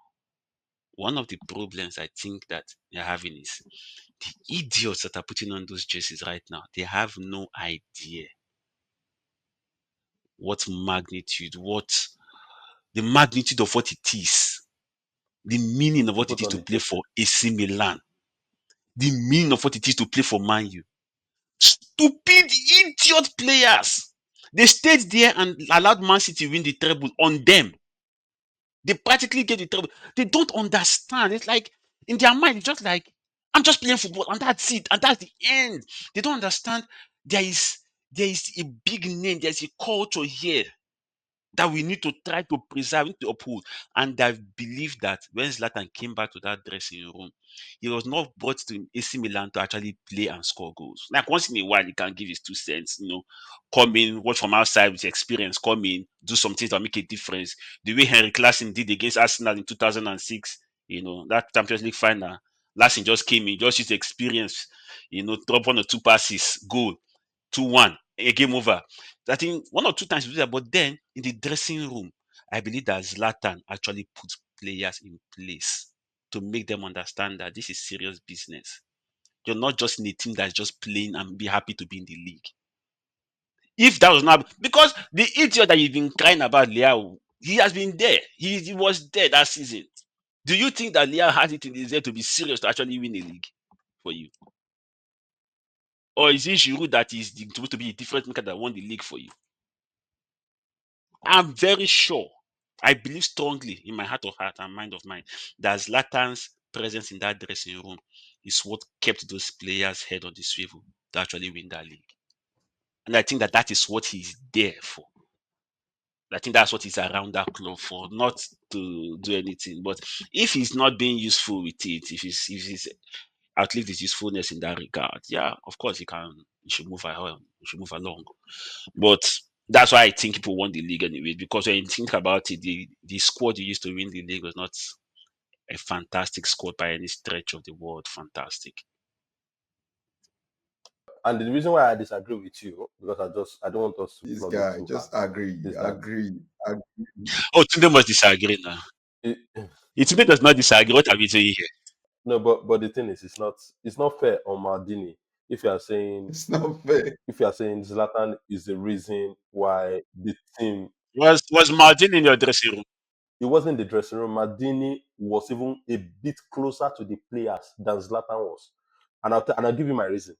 one of the problems I think that they're having is the idiots that are putting on those jerseys right now. They have no idea the magnitude of what it is, the meaning of what it is to play for AC Milan, the meaning of what it is to play for Man U. Stupid idiot players. They stayed there and allowed Man City win the treble on them. They practically get the treble. They don't understand. It's like in their mind, it's just like, I'm just playing football and that's it. And that's the end. They don't understand there is there is a big name, there's a culture here that we need to try to preserve, we need to uphold. And I believe that when Zlatan came back to that dressing room, he was not brought to AC Milan to actually play and score goals. Like once in a while, he can give his 2 cents, come in, watch from outside with experience, come in, do some things that make a difference. The way Henry Claassen did against Arsenal in 2006, that Champions League final. Lassen just came in, just used experience, drop 1 or 2 passes, goal, 2-1, a game over. I think 1 or 2 times we do that, but then in the dressing room, I believe that Zlatan actually puts players in place to make them understand that this is serious business. You're not just in a team that's just playing and be happy to be in the league. If that was not because the idiot that you've been crying about, Leao, he has been there. He was there that season. Do you think that Leao has it in his head to be serious to actually win a league for you? Or is it Giroud that is supposed to be a different maker that won the league for you? I'm very sure, I believe strongly in my heart of heart and mind of mind that Zlatan's presence in that dressing room is what kept those players' head on the swivel to actually win that league. And I think that is what he's there for. I think that's what he's around that club for, not to do anything. But if he's not being useful with it, if he's outlived his usefulness in that regard, yeah, of course he should move along. But that's why I think people won the league anyway. Because when you think about it, the squad you used to win the league was not a fantastic squad by any stretch of the word. Fantastic. And the reason why I disagree with you, because I don't want us to This flog guy, it too just hard, agree. is that Oh, Tunde must disagree now. it, Tunde does not disagree. What are we doing here? no, but the thing is, it's not fair on Maldini if you are saying it's not fair. Zlatan is the reason why the team. Was Martin in your dressing room? It wasn't the dressing room. Maldini was even a bit closer to the players than Zlatan was, and I'll give you my reason.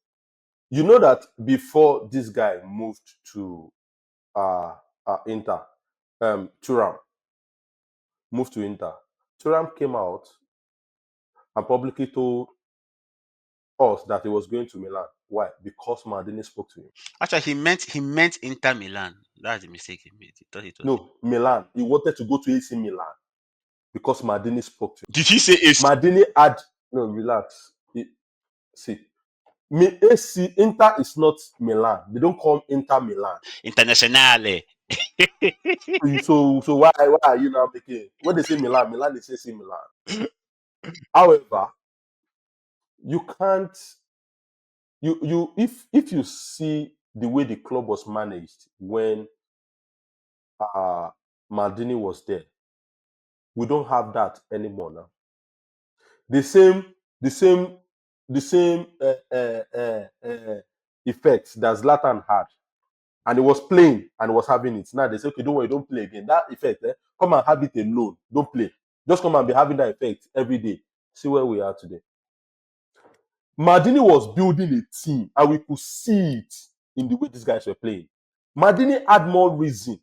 You know that before this guy moved to Inter, Thuram moved to Inter. Thuram came out and publicly told us that he was going to Milan. Why? Because Maldini spoke to him. Actually, he meant Inter Milan. That's the mistake he made. He thought it was No, Milan. He wanted to go to AC Milan because Maldini spoke to him. Did he say AC? Maldini had no relax. See, AC Inter is not Milan. They don't call Inter Milan. Internazionale. So why are you now making when they say Milan? Milan is AC Milan. However, you can't. You if you see the way the club was managed when Maldini was there, we don't have that anymore now. The same effects that Zlatan had, and he was playing and was having it. Now they say, okay, don't worry, don't play again. That effect, come and have it alone. Don't play. Just come and be having that effect every day. See where we are today. Maldini was building a team, and we could see it in the way these guys were playing. Maldini had more reason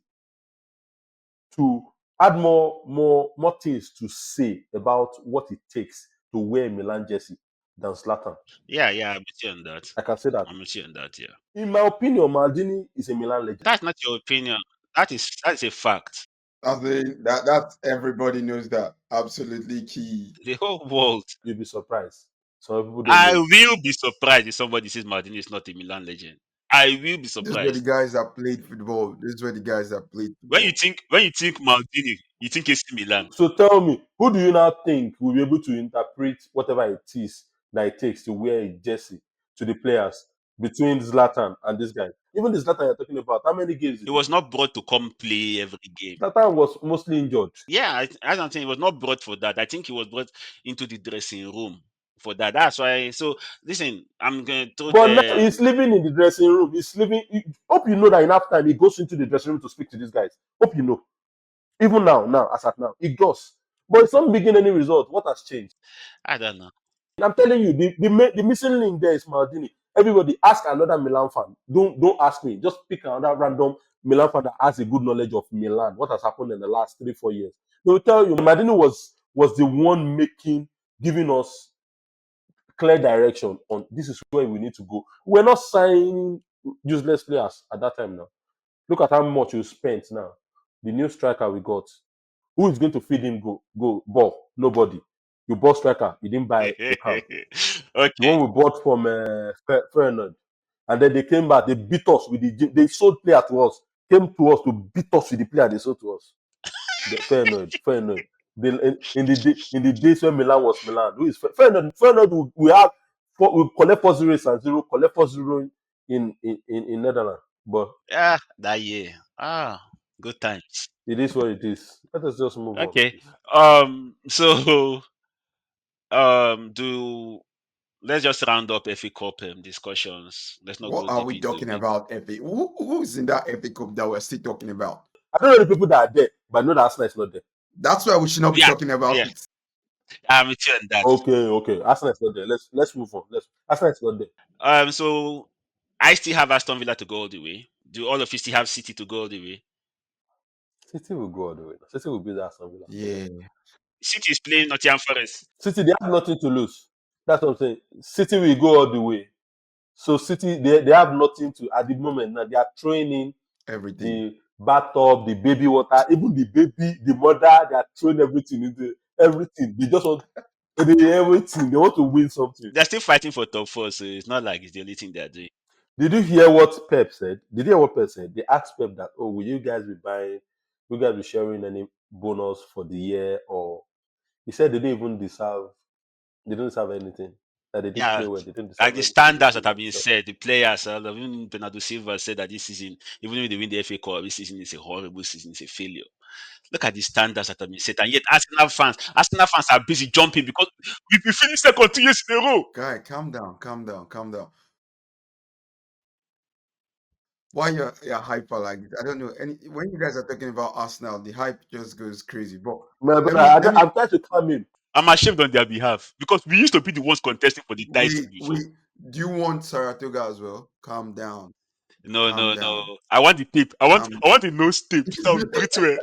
to add more things to say about what it takes to wear a Milan jersey than Zlatan. Yeah, I'm with you on that. I can say that. I'm with you on that, yeah. In my opinion, Maldini is a Milan legend. That's not your opinion. That is a fact. I think that everybody knows that. Absolutely key. The whole world. You'll be surprised. Some people don't I know. will be surprised if somebody says Maldini is not a Milan legend. I will be This is where the surprised. guys that played football. This is where the guys that played football. When you think Maldini, you think AC Milan. So tell me, who do you now think will be able to interpret whatever it is that it takes to wear a jersey to the players between Zlatan and this guy? Even the Zlatan you're talking about, how many games? He was not brought to come play every game. Zlatan was mostly injured. Yeah, I don't think he was not brought for that. I think he was brought into the dressing room for that. That's why. So listen, I'm going to. But now he's living in the dressing room. He's living. Hope you know that in half time he goes into the dressing room to speak to these guys. Hope you know. Even now, as at now, he does. But it's not making any result. What has changed? I don't know. I'm telling you, the missing link there is Maldini. Everybody ask another Milan fan. Don't ask me. Just pick another random Milan fan that has a good knowledge of Milan. What has happened in the last 3-4 years? They will tell you Maldini was the one giving us clear direction on this is where we need to go. We're not signing useless players at that time now. Look at how much you spent now. The new striker we got. Who is going to feed him go ball? Nobody. You bought striker, you didn't buy a camp. The Okay. one we bought from Fernand. And then they came back, they beat us with they sold player to us, came to us to beat us with the player they sold to us. Fernand. In the days when Milan was Milan, who is Fernand? Fernand we collect 4-0 and 0, collect 4-0 in Netherlands. But That year. Good times. it is what it is. Let us just move on, Okay. please. So do let's just round up FA Cup discussions. Let's not What go are deep we into talking it. about? FA? Who's in that FA Cup that we're still talking about? I don't know the people that are there, but I know that Arsenal is not there. That's why we should not be Yeah, talking about yeah. it. I'm with you on that. Okay. Arsenal is not there. Let's move on. Arsenal is not there. So I still have Aston Villa to go all the way. Do all of you still have City to go all the way? City will go all the way. City will beat Aston Villa. Yeah. City is playing Nottingham Forest. City, they have nothing to lose. That's what I'm saying. City will go all the way. So City, they have nothing to at the moment now. They are throwing in Everything. the bathtub, the baby water, even the baby, the mother. They are throwing everything into everything. They just want everything. They want to win something. They're still fighting for top four, so it's not like it's the only thing they're doing. Did you hear what Pep said? Did you hear what Pep said? They asked Pep that, "Oh, will you guys be buying? Will you guys be sharing any bonus for the year?" Or he said they didn't even deserve. They don't deserve anything. That they didn't Yeah, play well. They didn't like deserve the anything. standards that have been set, the players, even Bernardo Silva said that this season, even if they win the FA Cup, this season is a horrible season, it's a failure. Look at the standards that have been set, and yet Arsenal fans are busy jumping because we finished second 2 years in a row. Guy, calm down. Why you're hyper like this? I don't know. When you guys are talking about Arsenal, the hype just goes crazy. But My let brother, me I'm trying to calm him. I'm ashamed on their behalf because we used to be the ones contesting for the title before. we do you want Saratoga as well? Calm down. No, Calm no, down. no. I want the tape. I want Calm I want the nose tape. So I'll breathe well.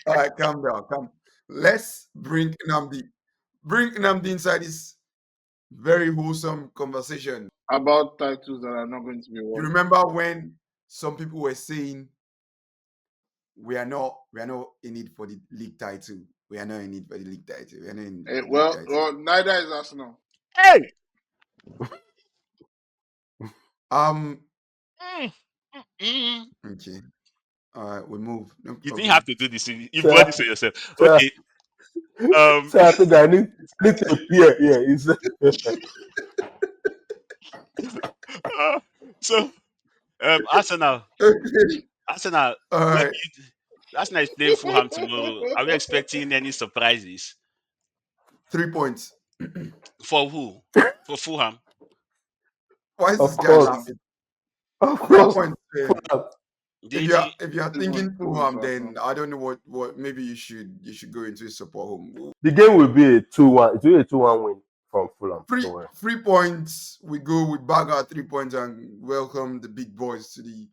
All right, calm down. Let's bring Nnamdi inside this very wholesome conversation. About titles that are not going to be You won. remember when some people were saying we are not in it for the league title. We are not in it for the league title. We are not in the league title. Neither is Arsenal. Hey! Um Mm, mm. okay. All right, we move. No You didn't problem. have to do this. You brought this Sir, on yourself. sir, Okay. sir, I think I need to hear. Yeah, it's So Arsenal. Okay. Arsenal. All What right. do you, Arsenal is playing Fulham tomorrow. Are we expecting any surprises? 3 points. For who? For Fulham. Why is this of guy course, laughing? of 3 course. points. Do you, If you are Two thinking one Fulham, to then Arsenal. I don't know what maybe you should go into a support home. The game will be a 2-1. It will be a 2-1 win from Fulham. Don't worry. 3 points. We go with Baga 3 points and welcome the big boys to the.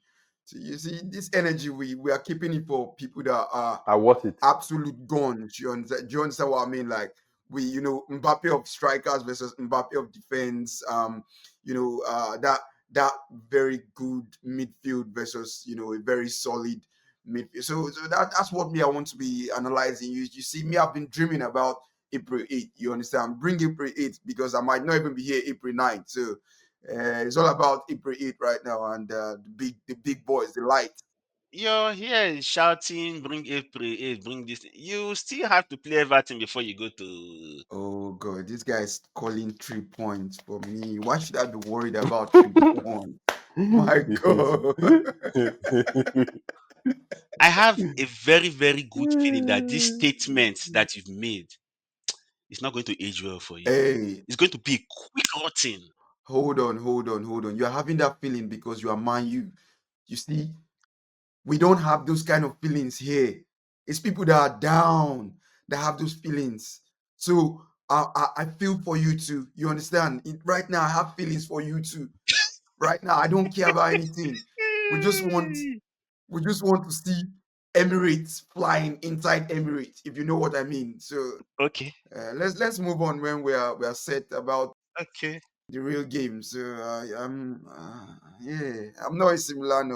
You see this energy we are keeping it for people that are I want it. absolute guns. Do you understand what I mean? Like Mbappe of strikers versus Mbappe of defense. That very good midfield versus a very solid midfield. So that's what I want to be analyzing. You see me, I've been dreaming about April 8th. You understand? Bring April 8th because I might not even be here April 9th. So it's all about April 8th right now and the big boys, the light. you're here shouting, bring April 8, bring this. You still have to play everything before you go to. Oh god, this guy is calling 3 points for me. Why should I be worried about 3 points? My god. I have a very, very good feeling that this statement that you've made is not going to age well for you. Hey, It's going to be a quick rotting. hold on. You're having that feeling because you are Man U. You see, we don't have those kind of feelings here. It's people that are down that have those feelings. So I feel for you too. You understand? Right now, I have feelings for you too. Right now, I don't care about anything. We just want to see Emirates flying inside Emirates, if you know what I mean. So Okay. let's move on when we are set about Okay. the real game. So I'm not AC Milan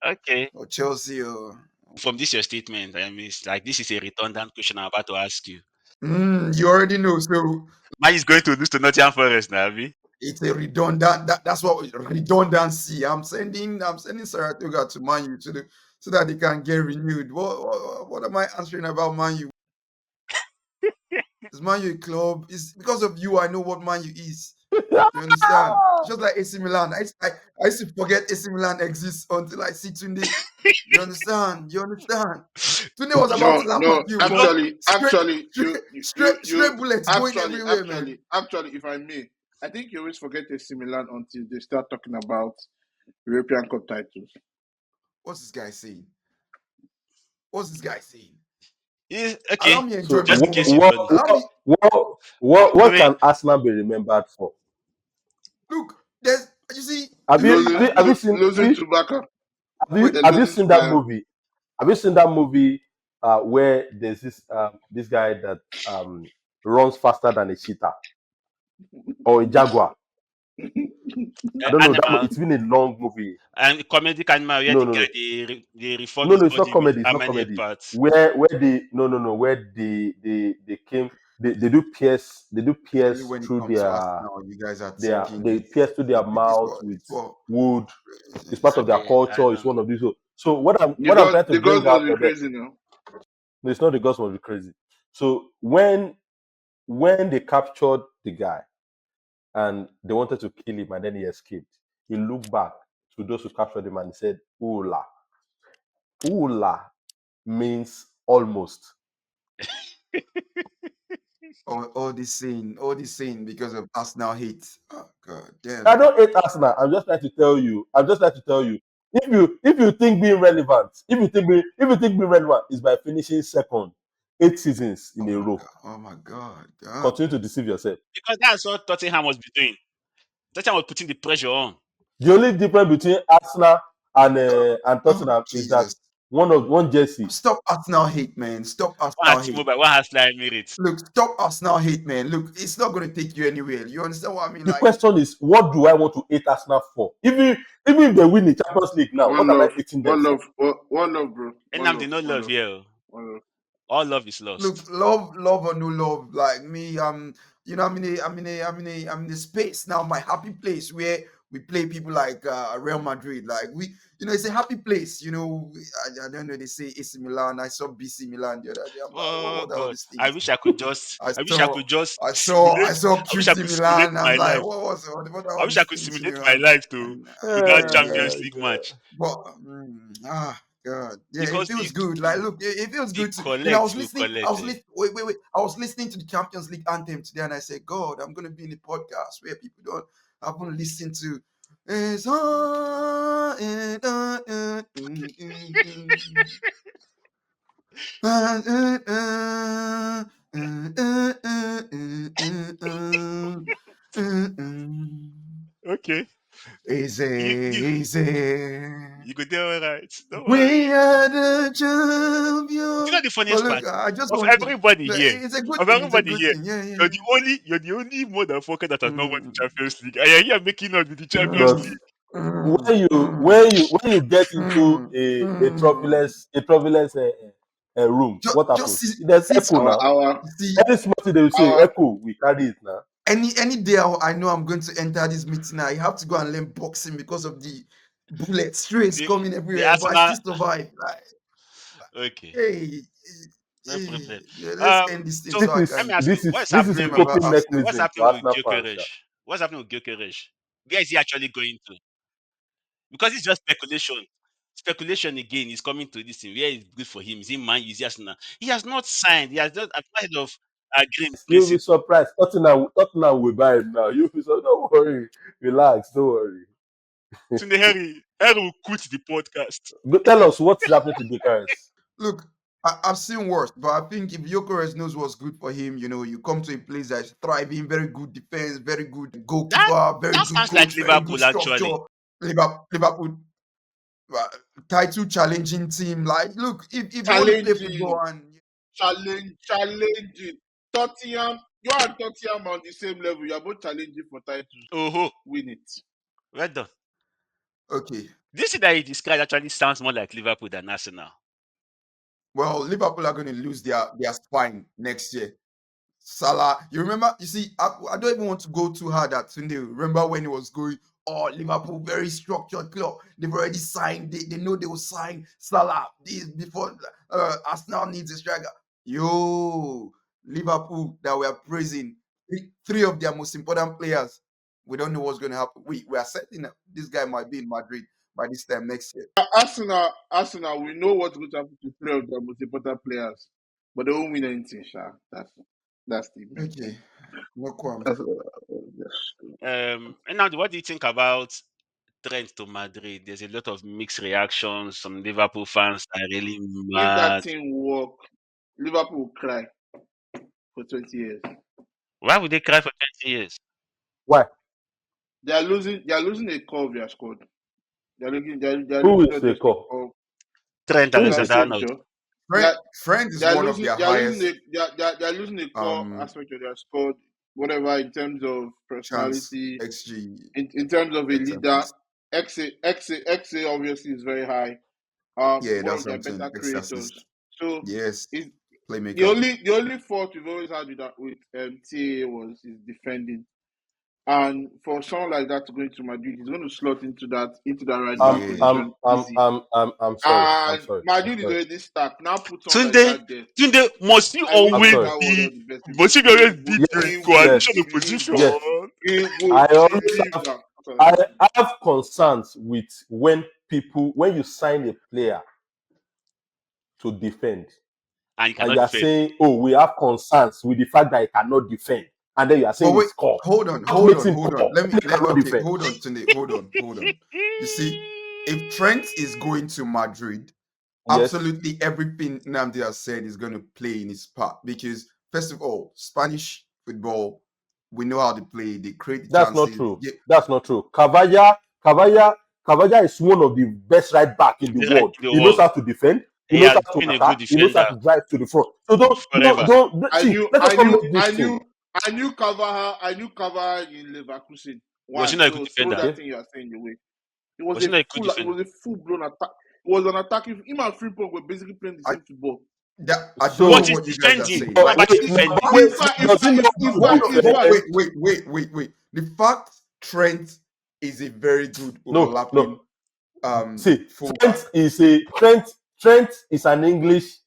Okay. or Chelsea or. From this your statement, I mean, it's like this is a redundant question I'm about to ask you. You already know. So Man is going to lose to Nottingham Forest now, Abi. it's a redundant. That's what redundancy. I'm sending Saratoga to Man U so that they can get renewed. What am I answering about Man U? Is Man U a club? It's because of you. I know what Man U is. You understand? Just like AC Milan. I used to forget AC Milan exists until I see Tunde. You understand? Tunde was about to laugh No. at you, You know, Actually, straight bullets going everywhere, man. actually, if I may, I think you always forget AC Milan until they start talking about European Cup titles. What's this guy saying? okay. Allow me So enjoy my Just in moment. case you don't know. Allow me. what Wait, can Arsenal be remembered for? Look, there's. You see. Have you Losing seen to Barca. have you Losing seen to that Bayern. movie? Have you seen that movie where there's this guy that runs faster than a cheetah or a jaguar? I don't know. animal It's been a long movie. and comedic animal where No, the no, guy no. they reform No, his no, it's not body with comedy. It's how not many comedy. parts. Where they came they do pierce Only when it through comes to Arsenal, you guys are thinking they pierce through their mouth with wood. It's part of their Okay, I culture. It's know. one of these. So what I'm trying to The bring gods out must be of it, crazy now. no, it's not the gods must be crazy. So when they captured the guy and they wanted to kill him and then he escaped, he looked back to those who captured him and he said, "Ula." Ula means almost. all this saying because of Arsenal hate. Oh God damn. I don't hate Arsenal. I'm just trying to tell you. If you think being relevant, if you think being relevant is by finishing second 8 seasons in a row, Oh my God. continue to deceive yourself. Because that's what Tottenham was doing. Tottenham was putting the pressure on. The only difference between Arsenal and Tottenham is that Jesus. one jersey. Stop Arsenal hate, man. Stop One Arsenal has hate. T-Mobile, one has Live Merit. Look, stop Arsenal hate, man. Look, it's not going to take you anywhere. You understand what I mean? The question is, what do I want to hate Arsenal for? Even if they win the Champions League now, what am I hating them for? One love, bro. And I'm the no love here. One love. All love is lost. Look, love or no love, like me, I'm in a space now, my happy place where we play people like Real Madrid. Like it's a happy place. I don't know. They say AC Milan. I saw BC Milan the other day. I'm like, Oh what are all God! these things? I wish I could just. I I wish I could just simulate. saw I wish I QC could simulate Milan. I'm my like, life. what are I all wish I these could things? simulate my life to that Champions League match. But God, yeah, Because it feels you good. Like, look, it feels good to. collect, I was you listening. collect. I was listening. Wait. I was listening to the Champions League anthem today, and I said, God, I'm gonna be in a podcast where people don't. I'm gonna listen to. Okay. Easy. You could do all right. Don't We worry. are the Do you know champions. the But funniest look, part? I just Of want to. everybody here, It's a good thing. It's a good thing. Yeah. you're the only motherfucker that has not won the Champions League. And you're here making us with the Champions But League. when you get into a trophyless room, what Just happens? There's echo now. see, Any small thing they will say, echo, we carry it now. any day I know I'm going to enter this meeting, I have to go and learn boxing because of the bullet strays coming The everywhere. But I Arsenal. still survive. Like, Okay. hey, No problem. let's end this thing So so I let me can. ask you, what's This is a happening with coping what's mechanism to happening with Arsenal fans. Gyökeres? What's happening with Gyökeres? Where is he actually going to? Because it's just speculation. Speculation again is coming to this thing. Where is good for him? Is he Man U? Is he Arsenal? He has not signed. He has just applied of agreeing You'll be principle. surprised. Tottenham will buy him now. You'll be so don't worry. Relax, don't worry. Tunde Harry will quit the podcast. Go tell us what's happening to Gyökeres. Look, I've seen worse, but I think if Gyökeres knows what's good for him, you come to a place that's thriving, very good defense, very good goalkeeper, very That good sounds coach, like very good Liverpool structure. actually. Liverpool title challenging team. Like, look, if you want to play football and challenging. Tottenham You and Tottenham are on the same level. You are both challenging for titles. Oh, Win it. well done. Okay. This thing that you described actually sounds more like Liverpool than Arsenal. Well, Liverpool are going to lose their spine next year. Salah, you remember? You see, I don't even want to go too hard at Sunday. Remember when it was going, oh, Liverpool, very structured club. They've already signed. They know they will sign Salah before Arsenal needs a striker. Yo, Liverpool that we are praising, three of their most important players. We don't know what's going to happen. We are certain that this guy might be in Madrid by this time next year. Arsenal, we know what's going to happen to three of their most important players, but they won't win anything, Sha. That's the main Okay, thing. no qualms. Yes. And now, what do you think about Trent to Madrid? There's a lot of mixed reactions. Some Liverpool fans are really If that mad. team work, Liverpool will cry for 20 years. Why would they cry for 20 years? Why? They are losing a core of their squad. They're looking Who is not the just a core? core. Trent Who is the Alexander-Arnold. Joe. Friend is one of their highest They're losing a core aspect of their squad, whatever in terms of chance personality, XG. in terms of a leader. XG. XA obviously is very high. Yeah, One that's of their something. better X creators. assist. So Yes, it, playmaker. the only fault we've always had with TA was his defending. And for someone like that to go into Madrid, he's going to slot into that right back Yeah. position easy. I'm sorry. I'm And sorry. Madrid is I'm sorry. already stacked. Now put someone like that there. Tunde, must you I wish I'm always sorry. that was be all the best. must you always be Yes, He would coalition yes, believe opposition? that. yes. He I would always believe have that. I have concerns with when you sign a player to defend, And you and cannot you are defend. saying, "Oh, we have concerns with the fact that he cannot defend," and then you are But saying wait, he's core. hold on. What makes him core? Let When me he cannot okay, defend. hold on, Tunde. Hold on. You see, if Trent is going to Madrid, Yes, absolutely everything Namdi has said is going to play in his part because first of all, Spanish football, we know how they play. They create the that's not chances. true. Yeah, That's not true. Cavalla is one of the best right back in the Right world. in the He knows world. how to defend. He He knows has how to been a good attack. He knows how defender to drive to the front. So forever. don't I see. knew Let us I not knew make I this thing. knew I knew Cavani in Leverkusen. Was he One, not a good so throw defender? that Okay. thing you are saying away. It Was he not a good it defender? was a full blown attack. It was an attacking. Him and Frimpong were basically playing the I same football. I don't But know So, he's what you guys are defending. saying. How Like, about his wait, defending? wait, In does he know hold how on, to hold defend? wait. The fact Trent is a very good overlapping No. See, fullback. Trent is an English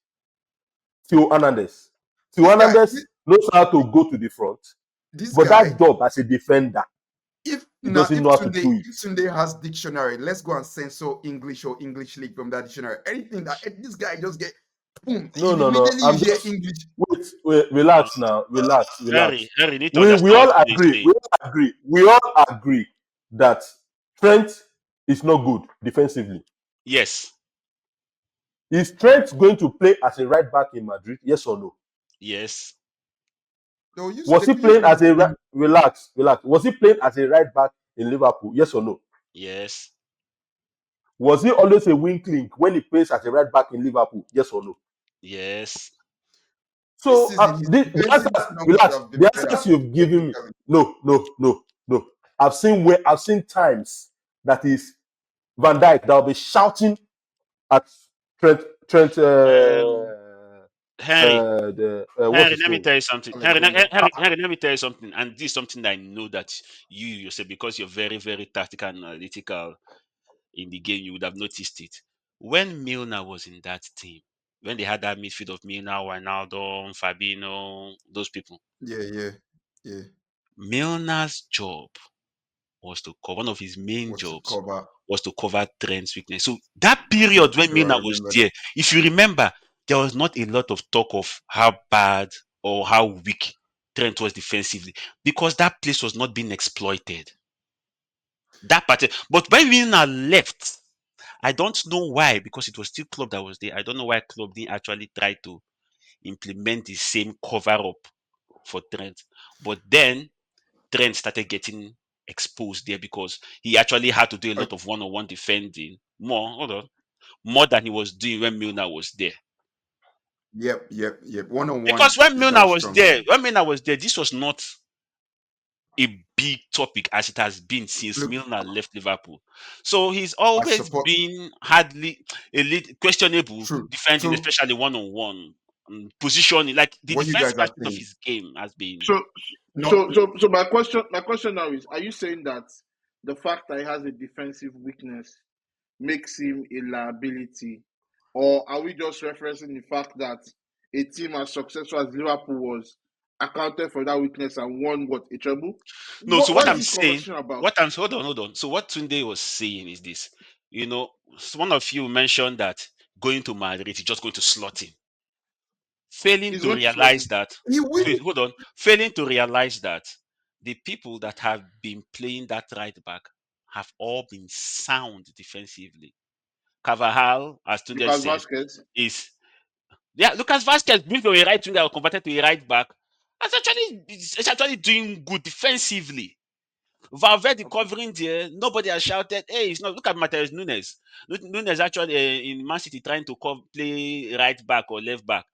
Theo Hernandez. Theo This guy, Hernandez knows how to go to the front, this but guy. that job as a defender, If he now doesn't if know how to Tunde do it. if Tunde has dictionary, let's go and censor English or English League from that dictionary. Anything that this guy just get boom. No. Immediately you I'm hear just English. wait. Relax now. Relax. Harry, you need to We understand all what he's agree. saying. We all agree that Trent is not good defensively. Yes. Is Trent going to play as a right back in Madrid? Yes or no? Yes. Was he playing as a relax? Was he playing as a right back in Liverpool? Yes or no? Yes. Was he always a weak link when he plays as a right back in Liverpool? Yes or no? Yes. This So season his the defensive answers, numbers relax. have been The better. answers you've given me, no. I've seen times that is Van Dijk that will be shouting at Trent. Henry, What's Henry, his let me name? tell you something. Alexander. Henry, let me tell you something. And this is something that I know that you yourself, because you're very, very tactical and analytical in the game, you would have noticed it. When Milner was in that team, when they had that midfield of Milner, Wijnaldum, Fabinho, those people, Yeah. Milner's job was to cover, one of his main Was to jobs cover. was to cover Trent's weakness. So that period when True, I Milner was remember there, that. if you remember, there was not a lot of talk of how bad or how weak Trent was defensively because that place was not being exploited. That part, but when Milner left, I don't know why, because it was still Club that was there. I don't know why Club didn't actually try to implement the same cover up for Trent. But then Trent started getting exposed there because he actually had to do a lot of one-on-one defending more than he was doing when Milner was there. Yep. One on one Because when is not Milner a was strong there, point. this was not a big topic as it has been since Look, Milner left Liverpool. So he's I always support. been hardly a little questionable True. defending, So especially one on one positioning. Like the what you defensive guys are aspect of saying, his game has been. So, not so my question now is: are you saying that the fact that he has a defensive weakness makes him a liability, or are we just referencing the fact that a team as successful as Liverpool was accounted for that weakness and won a treble? No, so what What is I'm this saying, conversation about? what I'm hold on. So what Tunde was saying is this: one of you mentioned that going to Madrid is just going to slot him, failing He's to going to slot realize him. that. he will. Wait, hold on, failing to realize that the people that have been playing that right back have all been sound defensively. Carvajal, as Tunde Lucas said, Vasquez. is Lucas Vasquez moved from a right winger converted to a right back. It's actually doing good defensively. Valverde Okay. covering there. Nobody has shouted, "Hey, it's not." Look at Matheus Nunes. Nunes actually in Man City trying to play right back or left back,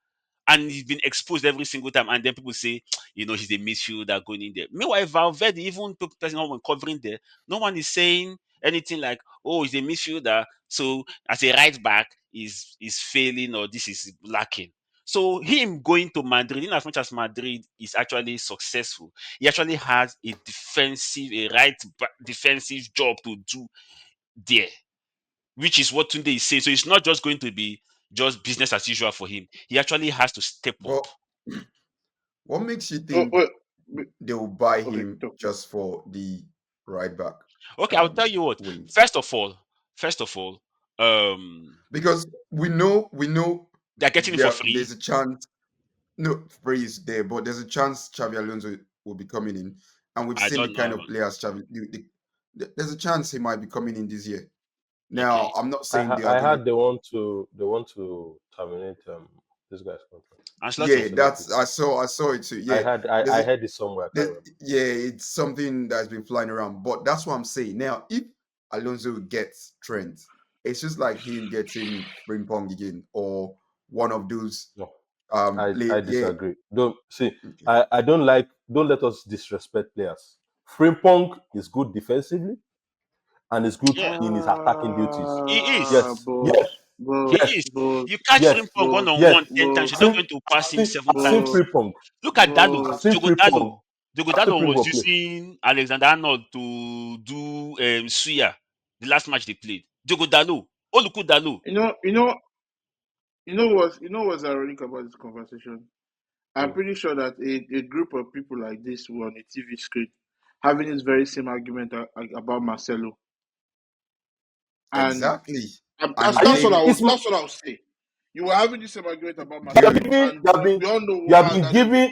and he's been exposed every single time. And then people say, he's a midfielder going in there. Meanwhile, Valverde, even person no one covering there, no one is saying anything like, "Oh, he's a midfielder, so as a right back, is failing or this is lacking." So him going to Madrid, in as much as Madrid is actually successful, he actually has a defensive job to do there, which is what Tunde is saying. So it's not just going to be just business as usual for him. He actually has to step up. But what makes you Oh, think wait, they will buy okay. him just for the right back Okay, I'll tell you what. wings? First of all, Because we know they're getting him for there's free. a chance. No, Free is there, but there's a chance Xavi Alonso will be coming in, and we've I seen the don't kind know. of players Xavi. There's a chance he might be coming in this year. Now, Okay, I'm not saying they are I gonna. heard they want to terminate this guy's contract. Yeah, Ancelotti. that's Ancelotti. I saw it too. Yeah, I there's heard it somewhere. I can't there's, remember. yeah, it's something that's been flying around. But that's what I'm saying. Now, if Alonso gets Trent, it's just like him getting Frimpong again, or one of those No, play. I Yeah, disagree. Don't see. okay. I don't like. Don't let us disrespect players. Frimpong is good defensively and is good Yeah, in his attacking duties. he Yes, is. yes, He yes, is. Boss, You catch yes, Frimpong one boss, on yes. one 10 times. You're I've not seen, going to pass him seven I've seen times. boss, Frimpong. Look at Dalo. I've boss. seen Jogo Frimpong. I've seen Dalo was Frimpong play. using Alexander Arnold to do Suya the last match they played. Jogo Dalo. Oluku Dalo. What's ironic about this conversation? I'm pretty sure that a group of people like this were on a TV screen having this very same argument about Marcelo, and Exactly. that's And Are you? that's what they I It's that's what I would say. You were having this same argument about you have dude, Marcelo, been and you have been we all you know have how been that ended.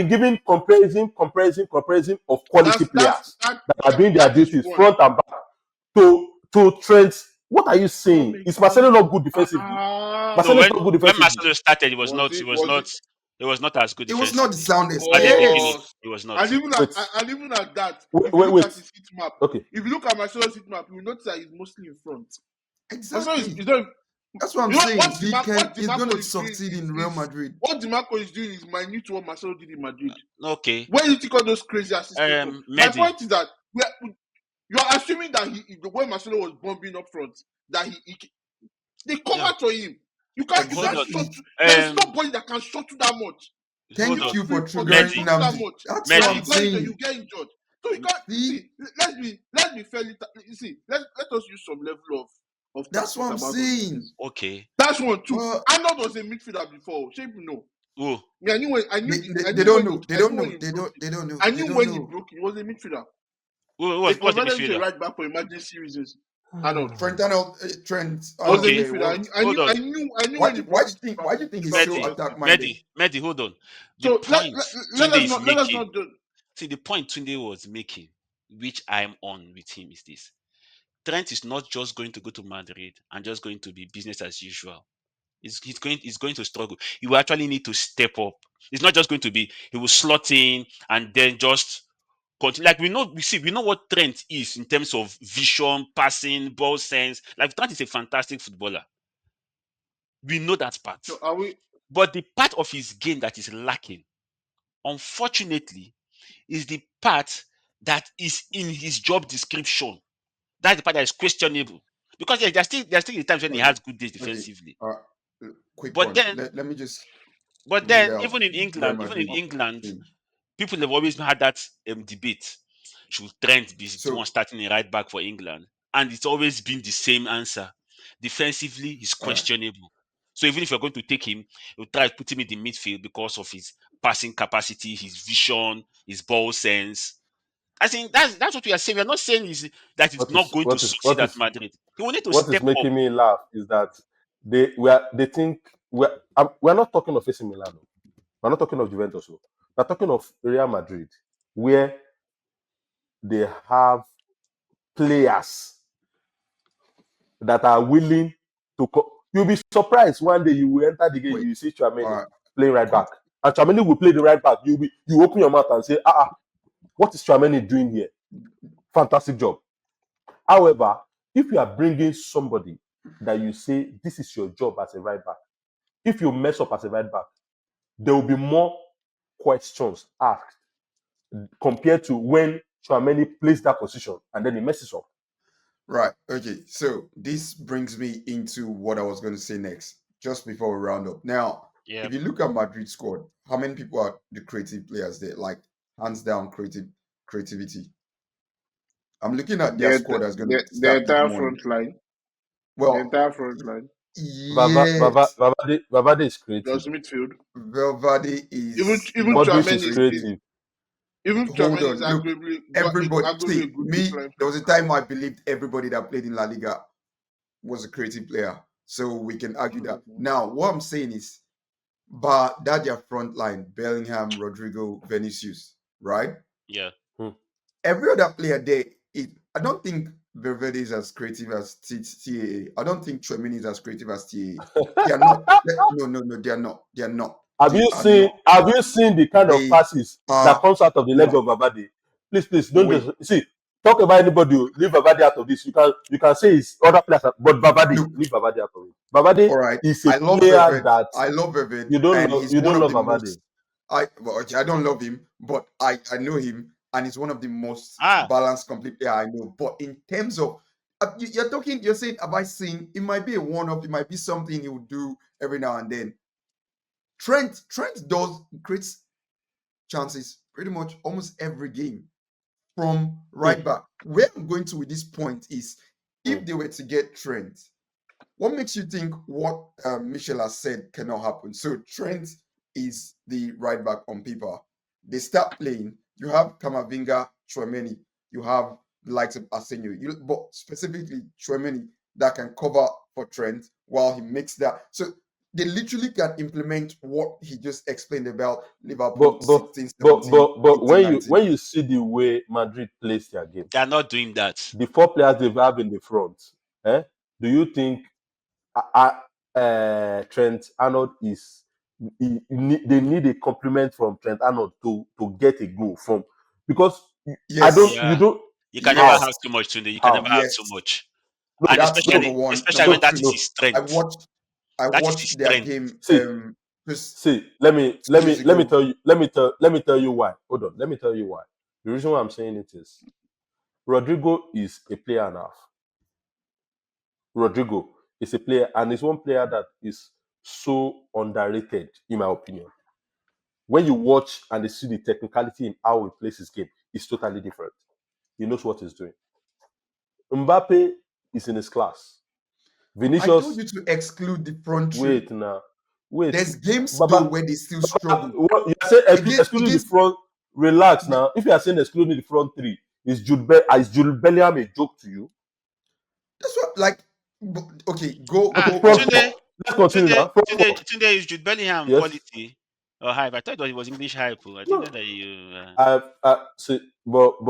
giving comparison of quality players that are doing their That is duties one. front and back to Trent. What are you You're saying? Is Marcelo making not good defensively? No, Marcelo is ah not good when defensively. Marcelo started, it was was not. it It was was it not. It was not as good it was not the defensively soundest. at the Yeah. beginning. was It was not. and even Wait, at that, wait, if you wait, look wait. at his heat map, Okay, if you look at Marcelo's heat map, you will notice that he's mostly in front. Marcelo Exactly. is not. That's what I'm You know saying. what He's gonna Dimarco is doing succeed in Real is Madrid. what Dimarco is doing is minute to what Marcelo did in Madrid. Okay. Where do you think all those crazy assists came from? My Medi. point is that you are assuming that the way Marcelo was bombing up front, that they Yeah. covered for him. You can't Hold on. shot. Exactly. There's Um. nobody that can shot you that much. Hold Thank Even on. you for can triggering Medi. shot you that Namdi. much. That's what And I'm Medi. you get injured, saying. you get injured. So you can't See, see. Let's be fairly. You see, let us use some level of that's what toughness I'm about all these saying. things. Okay. That's one too. But Arnold was a midfielder before. Shape no. Oh. Me, I knew when I knew they, the, they, I they knew don't when know. They I knew don't when know. he They broke don't. it. They don't know. I They knew don't when he know. broke it. He was a midfielder. Who They was the converted him to a midfielder? right back for emergency reasons. Arnold Trent was a Arnold. Okay. Yeah. midfielder. Well, Hold on. I knew when he why broke do it you think? Why from do you think he's Liverpool to so Medi. attack Chelsea. minded? Medi. Hold on. The So point Tunde is let us making. not do. See, the point Tunde was making, which I'm on with him, is this: Trent is not just going to go to Madrid and just going to be business as usual. He's going to struggle. He will actually need to step up. It's not just going to be he will slot in and then just continue. Like we know what Trent is in terms of vision, passing, ball sense. Like Trent is a fantastic footballer. We know that part. So are we? But the part of his game that is lacking, unfortunately, is the part that is in his job description. That's the part that is questionable. Because yeah, there's still the times when he Okay, has good days okay. defensively. Quick But one. then, Let me just but read then, out even in where England, even in Madrid England, came. people have always had that debate. Should Trent be the one So, starting a right back for England? And it's always been the same answer. Defensively, he's all right, questionable. So even if you're going to take him, you try to put him in the midfield because of his passing capacity, his vision, his ball sense. I think that's what we are saying. We are not saying that he's What not is going to what is succeed what at is Madrid. He will need to what is step up. making me laugh is that they think we're not talking of AC Milan. No. We're not talking of Juventus. No. We're talking of Real Madrid, where they have players that are willing to. You'll be surprised one day you will enter the game, wait. you see All Tchouaméni right, playing right quick. back, and Tchouaméni will play the right back. You open your mouth and say, what is Tchouaméni doing here? Fantastic job. However, if you are bringing somebody that you say this is your job as a right back, if you mess up as a right back, there will be more questions asked compared to when Tchouaméni plays that position and then he messes up. Right. Okay. So this brings me into what I was going to say next, just before we round up. Now, Yeah. if you look at Madrid squad, how many people are the creative players there? Like hands down creativity. I'm looking at their squad that's going to The start this entire morning. front line. The Well, entire front line. yes, Vavade is creative. Just midfield. Valverde Even is even not Modric Tchouaméni is great. creative. even Hold Tchouaméni is on, look, everybody. arguably a See, good me, different there was a player. time I believed everybody that played in La Liga was a creative player. So we can argue that. Now, what I'm saying is, but that their front line, Bellingham, Rodrigo, Vinicius, right? Yeah. Every other player there, I don't think Valverde is as creative as TAA. I don't think Tchouaméni is as creative as TAA. They are not. No, they are not. They are not. Have They you are seen not. the kind of They passes that are comes out of the legs not. of Vavade? Please, don't Wait, just see. Talk about anybody, leave Vavade out of this. You can say it's other players, but Vavade, look, leave Vavade out of it. Vavade all right. is a I love player Valverde. that I love Valverde, you don't and love. he's You one don't of love the Vavade. most. Okay, I don't love him, but I know him, and he's one of the most Ah, balanced, complete player I know. But in terms of you're talking, you're saying, have I seen? It might be a one-off. It might be something he would do every now and then. Trent does creates chances pretty much almost every game from right back. Where I'm going to with this point is, if they were to get Trent, what makes you think what Michel has said cannot happen? So Trent is the right back on paper. They start playing. You have Kamavinga, Tchouaméni. You have the likes of Arsenio. But specifically Tchouaméni that can cover for Trent while he makes that. So they literally can implement what he just explained about Liverpool But 16, 17, 18, when 19. you see the way Madrid plays their game, they are not doing that. the four players they have in the front, do you think Trent Arnold is? They need a compliment from Trent Arnold to get a goal from, because I don't. Yes, You Yeah. don't. You can never How? have yes, too much today. You can never How? have too yes. much. No, And That's number especially one. especially Number when no, that is two, his no. strength. I That is his watched their strength. game See, just let 2 days me ago. tell you. Let me tell you why. Hold on. Let me tell you why. The reason why I'm saying it is Rodrigo is a player and a half. Rodrigo is a player, and is one player that is so underrated, in my opinion. When you watch and you see the technicality in how he plays his game, it's totally different. He knows what he's doing. Mbappe is in his class. I told Vinicius, you to exclude the front three. wait now. Wait. There's games though Baba, where they still struggle. what, you are saying excluding the Against front. Relax the, now. If you are saying excluding the front three, is Jude Bellingham a joke to you? that's what like. Okay, go Ah, Okay, go front on. Tunde, four. Let's continue Tunde, now. Front Tunde, four. Tunde is Jude Bellingham Yes. quality or hype? I thought it was English hype. I didn't know No. that you. I see, but I've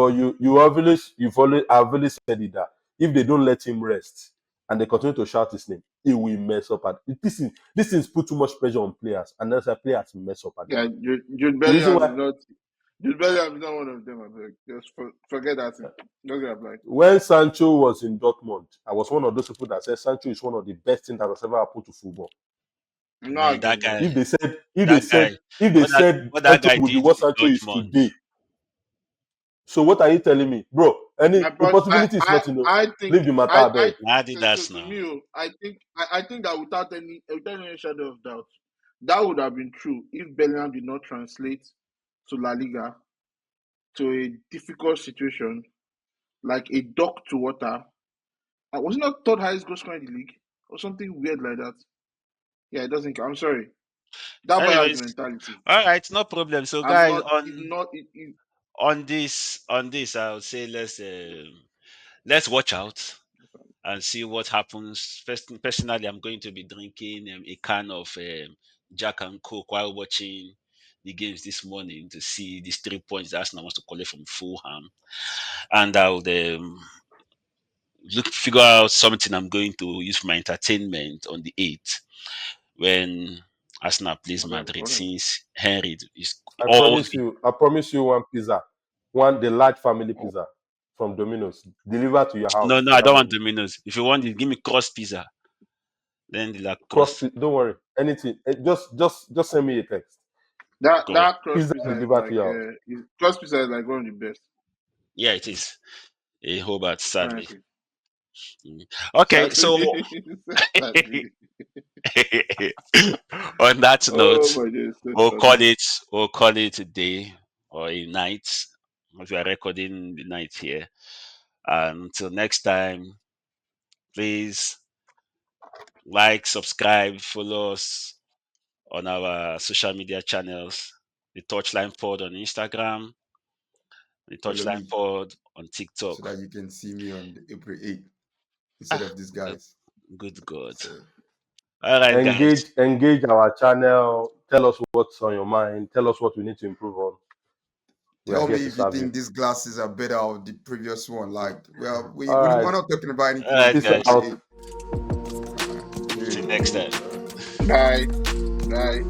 always said it that if they don't let him rest and they continue to shout his name, he will mess up. This is put too much pressure on players, and that's why players mess up at the Yeah, end. Jude The reason Bellingham is why not. Jude Bellingham is not one of them. I beg. Just forget that. Don't get applied. when Sancho was in Dortmund, I was one of those people that said Sancho is one of the best things that has ever happened to football. No Man, that argument. guy, If they said, if they that said, guy, if they what that said what that Sancho guy will be did what to Sancho is Dortmund. today, so what are you telling me, bro? Any But impossibility is not enough. I think Leave the matter, beg. so Adidas to now. me, I think that without any shadow of doubt, that would have been true if Bellingham did not translate to La Liga to a difficult situation like a duck to water. Was it not third highest goal scorer in the league or something weird like that? Yeah, it doesn't. I'm sorry. That boy has Anyways, mentality. all right, no problem. So, I'm guys, not. It's not. on this, I would say let's watch out and see what happens. Personally, I'm going to be drinking a can of Jack and Coke while watching the games this morning to see these 3 points that Arsenal wants to collect from Fulham, and I'll figure out something I'm going to use for my entertainment on the 8th when Arsenal plays Madrid, Whatever. since Henry is I all. promise you one pizza, the large family pizza from Domino's, delivered to your No, house no, in I that don't want morning. Domino's. If you want it, give me cross pizza. Then the like cross, Don't worry, anything. Just send me a text. cross. That cross Pizza pizza is delivered to like your house. cross pizza is like one of the best. Yeah, it is a Hobart, sadly. Honestly, Mm. Okay, sadly, so sadly. on that Oh note, my days, so we'll call funny. it we'll call it a day or a night. As we are recording the night here. And until next time, please like, subscribe, follow us on our social media channels. The Touchline Pod on Instagram, the Follow Touchline me Pod on so TikTok. that you can see me on the April 8th instead of these Good, guys. good God. So All right, guys. Engage our channel. Tell us what's on your mind. Tell us what we need to improve on. We are tell here me to if you serve you. think these glasses are better or the previous one. Like, well, All we're right. not talking about All anything right, until Peace guys. April out. 8th. See you Cheers. next time. Bye, bye.